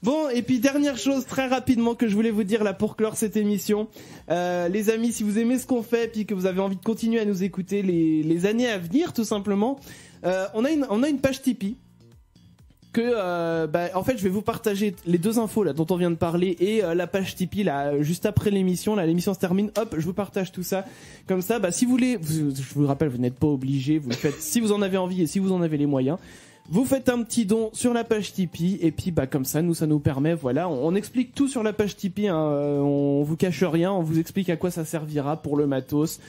Bon, et puis dernière chose très rapidement que je voulais vous dire là pour clore cette émission. Les amis, si vous aimez ce qu'on fait, puis que vous avez envie de continuer à nous écouter les années à venir, tout simplement, on a une page Tipeee. En fait, je vais vous partager les deux infos là dont on vient de parler et la page Tipeee là juste après l'émission. Là, l'émission se termine. Hop, je vous partage tout ça. Comme ça, bah si vous voulez, je vous rappelle, vous n'êtes pas obligé. Vous le faites si vous en avez envie et si vous en avez les moyens. Vous faites un petit don sur la page Tipeee et puis bah comme ça, ça nous permet. Voilà, on explique tout sur la page Tipeee. Hein, on vous cache rien. On vous explique à quoi ça servira pour le matos.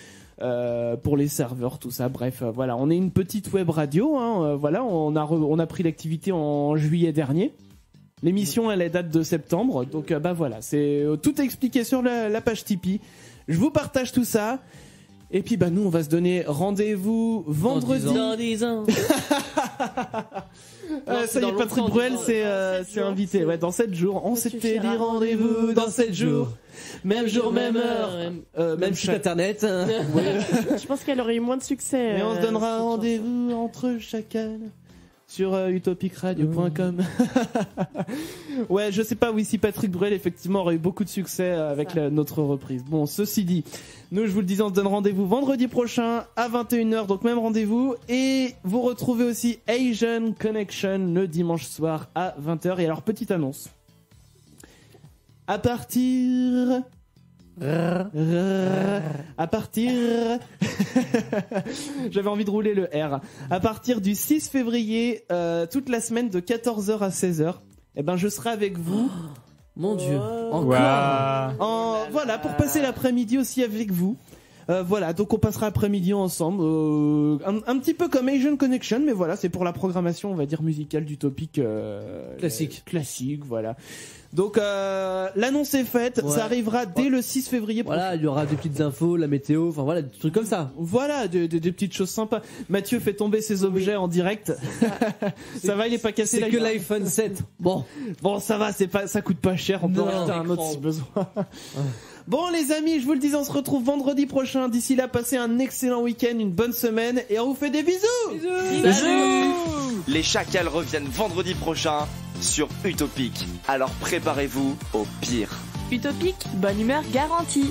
Pour les serveurs, tout ça. Bref, voilà, on est une petite web radio. Hein, voilà, on a pris l'activité en juillet dernier. L'émission, elle date de septembre, donc bah voilà, c'est tout expliqué sur la page Tipeee. Je vous partage tout ça. Et puis bah nous, on va se donner rendez-vous vendredi. Dans 10 ans. Ça y est, Patrick Bruel, c'est invité. Ouais, dans 7 jours. On s'était dit rendez-vous dans 7 jours. Même jour, même heure. Même site internet. Ouais. Je pense qu'elle aurait eu moins de succès. Mais on se donnera rendez-vous entre chacun sur utopicradio.com. Ouais, je sais pas si Patrick Bruel effectivement aurait eu beaucoup de succès avec notre reprise. Bon, ceci dit, nous je vous le disais, on se donne rendez-vous vendredi prochain à 21h, donc même rendez-vous. Et vous retrouvez aussi Asian Connection le dimanche soir à 20h. Et alors, petite annonce. À partir... J'avais envie de rouler le R. À partir du 6 février, toute la semaine de 14h à 16h, eh ben je serai avec vous. Mon Dieu. Encore. Voilà, pour passer l'après-midi aussi avec vous. Voilà, donc on passera l'après-midi ensemble, un petit peu comme Asian Connection, mais voilà, c'est pour la programmation, on va dire musicale d'Utopic classique, voilà. Donc l'annonce est faite, ça arrivera dès le 6 février prochain. Voilà, il y aura des petites infos, la météo, enfin voilà, des trucs comme ça. Voilà, des petites choses sympas. Mathieu fait tomber ses objets en direct. Ça va, il est pas cassé. C'est que l'iPhone 7. Bon, ça va, ça coûte pas cher, on peut en acheter un autre si besoin. Bon les amis, je vous le disais, on se retrouve vendredi prochain. D'ici là, passez un excellent week-end, une bonne semaine et on vous fait des bisous. Bisous. Les Chacals reviennent vendredi prochain sur Utopic. Alors préparez-vous au pire. Utopic, bonne humeur garantie.